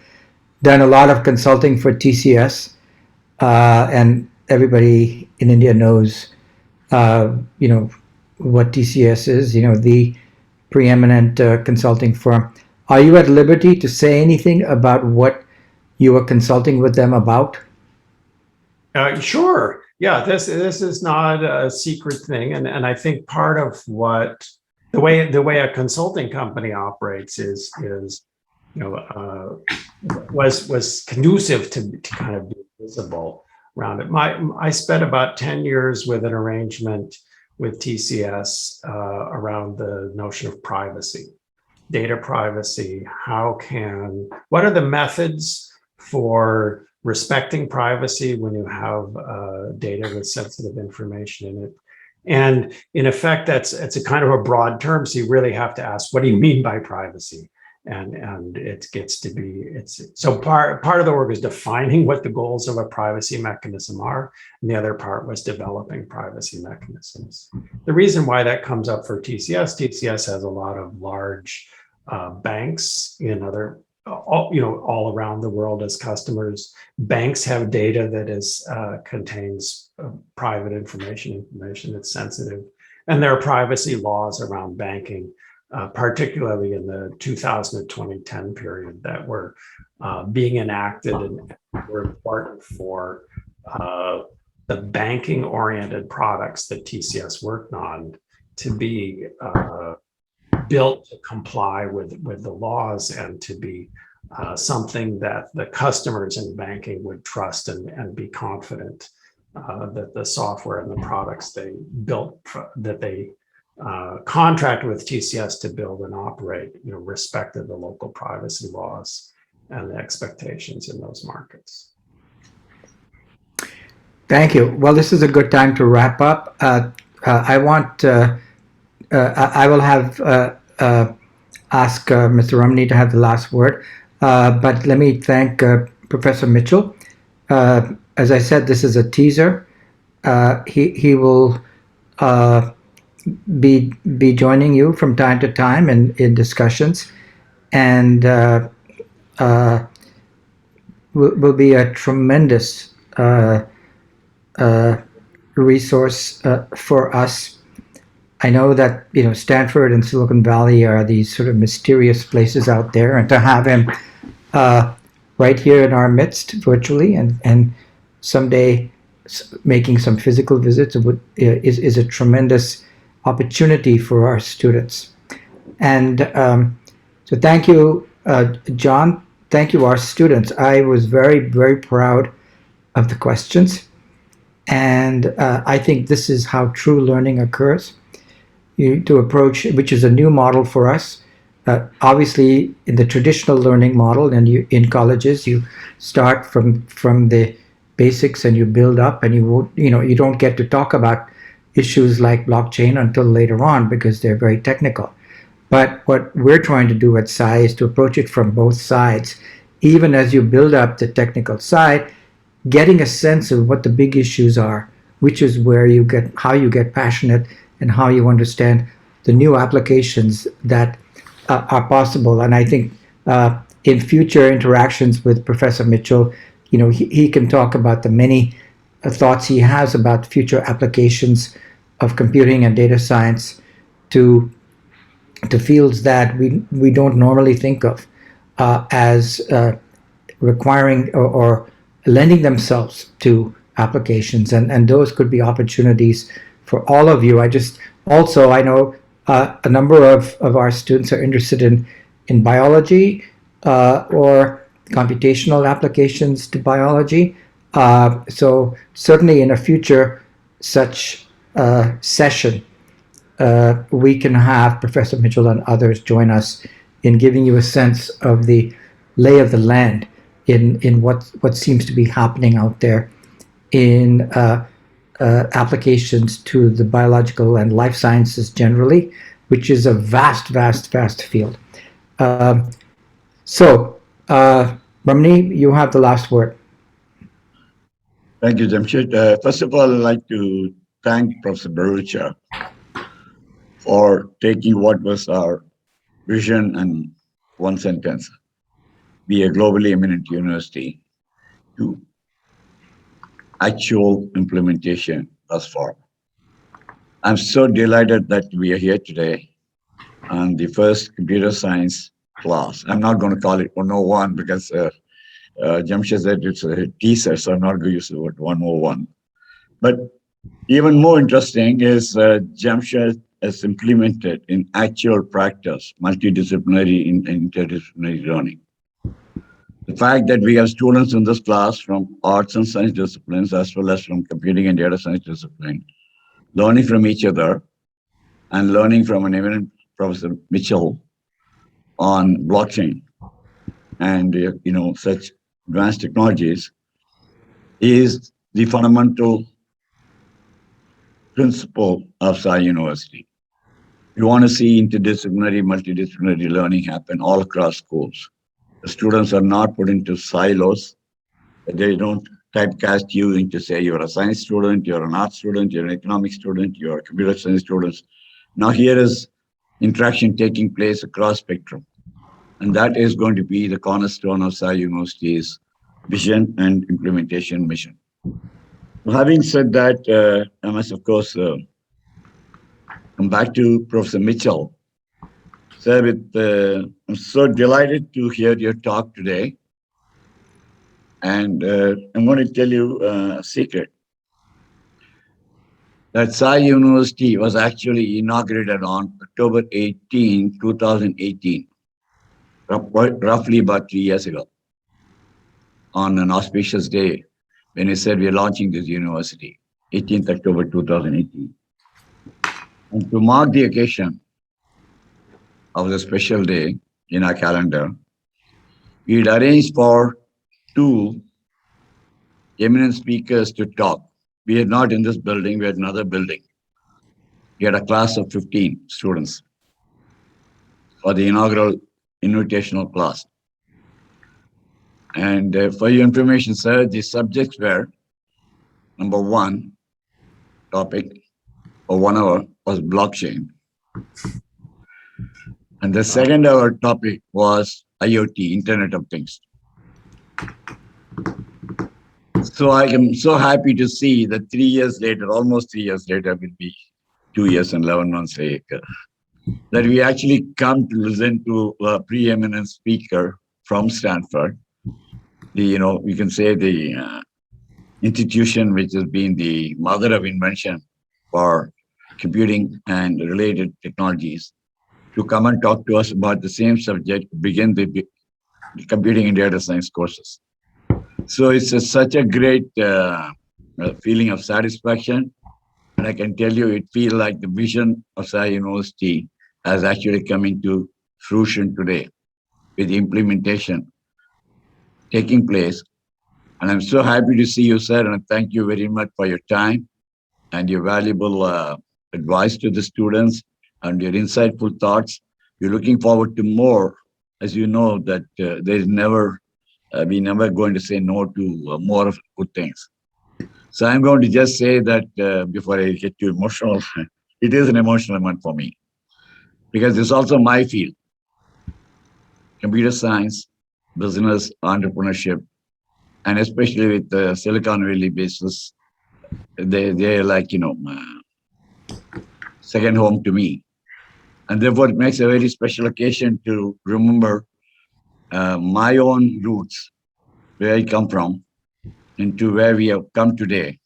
done a lot of consulting for TCS, and everybody in India knows, what TCS is. The preeminent consulting firm. Are you at liberty to say anything about what you were consulting with them about? Sure. Yeah, this is not a secret thing, and I think part of what the way a consulting company operates was conducive to kind of be visible around it. I spent about 10 years with an arrangement with TCS around the notion of privacy, data privacy. What are the methods for respecting privacy when you have data with sensitive information in it, And in effect, it's a kind of a broad term. So you really have to ask, what do you mean by privacy? And it gets to be, so part of the work is defining what the goals of a privacy mechanism are. And the other part was developing privacy mechanisms. The reason why that comes up for TCS has a lot of large banks in other, all around the world as customers. Banks have data that contains private information that's sensitive. And there are privacy laws around banking, particularly in the 2000 to 2010 period, that were being enacted and were important for the banking-oriented products that TCS worked on to be built to comply with the laws and to be something that the customers in banking would trust and be confident that the software and the products they built, that they contract with TCS to build and operate, respected the local privacy laws and the expectations in those markets. Thank you. Well, this is a good time to wrap up. I will have ask Mr. Ramani to have the last word, but let me thank Professor Mitchell. As I said, this is a teaser. He will be joining you from time to time in discussions, and will be a tremendous resource for us. I know that Stanford and Silicon Valley are these sort of mysterious places out there, and to have him right here in our midst virtually, and someday making some physical visits is a tremendous opportunity for our students. And so thank you, John. Thank you, our students. I was very, very proud of the questions, and I think this is how true learning occurs. To approach, which is a new model for us. Obviously, in the traditional learning model, and in colleges, you start from the basics and you build up, and you don't get to talk about issues like blockchain until later on because they're very technical. But what we're trying to do at Sci is to approach it from both sides, even as you build up the technical side, getting a sense of what the big issues are, which is where how you get passionate and how you understand the new applications that are possible. And I think in future interactions with Professor Mitchell, he can talk about the many thoughts he has about future applications of computing and data science to fields that we don't normally think of as requiring or lending themselves to applications, and those could be opportunities for all of you. I know a number of our students are interested in biology or computational applications to biology. So certainly in a future such session, we can have Professor Mitchell and others join us in giving you a sense of the lay of the land in what seems to be happening out there in applications to the biological and life sciences generally, which is a vast, vast, vast field. Ramani, you have the last word. Thank you, Jamshed. First of all, I'd like to thank Professor Barucha for taking what was our vision and one sentence, be a globally eminent university, to actual implementation thus far. I'm so delighted that we are here today on the first computer science class. I'm not going to call it 101 because Jamshed said it's a teaser, so I'm not going to use the word 101. But even more interesting is Jamshed has implemented in actual practice multidisciplinary and interdisciplinary learning. The fact that we have students in this class from arts and science disciplines as well as from computing and data science discipline, learning from each other and learning from an eminent Professor Mitchell on blockchain and such advanced technologies is the fundamental principle of Sai University. We want to see interdisciplinary, multidisciplinary learning happen all across schools. The students are not put into silos. They don't typecast you into, say, you're a science student, you're an art student, you're an economic student, you're a computer science student. Now here is interaction taking place across spectrum. And that is going to be the cornerstone of Sai University's vision and implementation mission. Having said that, I must, of course, come back to Professor Mitchell. Sir, I'm so delighted to hear your talk today. And I'm going to tell you a secret. That Sai University was actually inaugurated on October 18, 2018, roughly about 3 years ago, on an auspicious day when we said we're launching this university, 18th October 2018. And to mark the occasion of the special day in our calendar, we'd arranged for 2 eminent speakers to talk. We are not in this building, we are in another building. We had a class of 15 students for the inaugural invitational class. And for your information, sir, the subjects were, number 1 topic for 1 hour was blockchain. And the second hour topic was IoT, Internet of Things. So I am so happy to see that 3 years later, almost 3 years later, will be 2 years and 11 months later, that we actually come to listen to a preeminent speaker from Stanford. We can say the institution which has been the mother of invention for computing and related technologies, to come and talk to us about the same subject, begin the computing and data science courses. So it's such a great feeling of satisfaction. And I can tell you, it feels like the vision of Sai University has actually come into fruition today with the implementation taking place. And I'm so happy to see you, sir, and thank you very much for your time and your valuable advice to the students and your insightful thoughts. We're looking forward to more. As you know, that there's never, we're never going to say no to more of good things. So I'm going to just say that before I get too emotional, it is an emotional moment for me, because it's also my field. Computer science, business, entrepreneurship, and especially with the Silicon Valley basis, they're like, second home to me. And therefore, it makes a very special occasion to remember my own roots, where I come from, and to where we have come today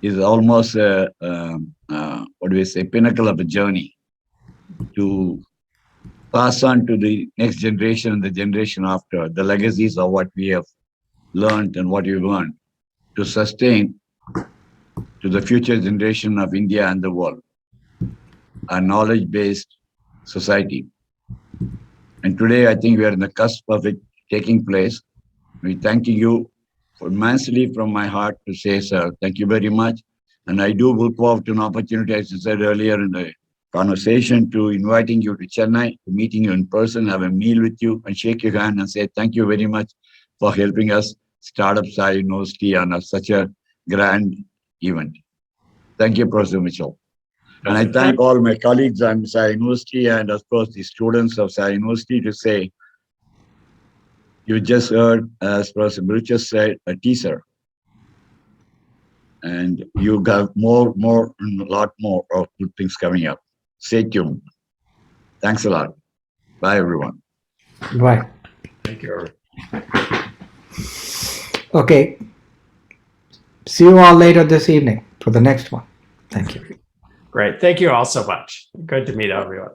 is almost pinnacle of a journey to pass on to the next generation and the generation after the legacies of what we have learned and what we've learned to sustain to the future generation of India and the world, a knowledge-based society. And today, I think we are in the cusp of it taking place. We thank you immensely from my heart to say, sir, thank you very much. And I do look forward to an opportunity, as you said earlier in the conversation, to inviting you to Chennai, to meeting you in person, have a meal with you, and shake your hand and say thank you very much for helping us start up Sai University on such a grand event. Thank you, Professor Mitchell. And I thank all my colleagues on Sai University and, of course, the students of Sai University to say, you just heard, as Professor Brucher said, a teaser. And you got more, and a lot more of good things coming up. Stay tuned. Thanks a lot. Bye, everyone. Bye. Thank you. Okay. See you all later this evening for the next one. Thank you. Great. Thank you all so much. Good to meet everyone.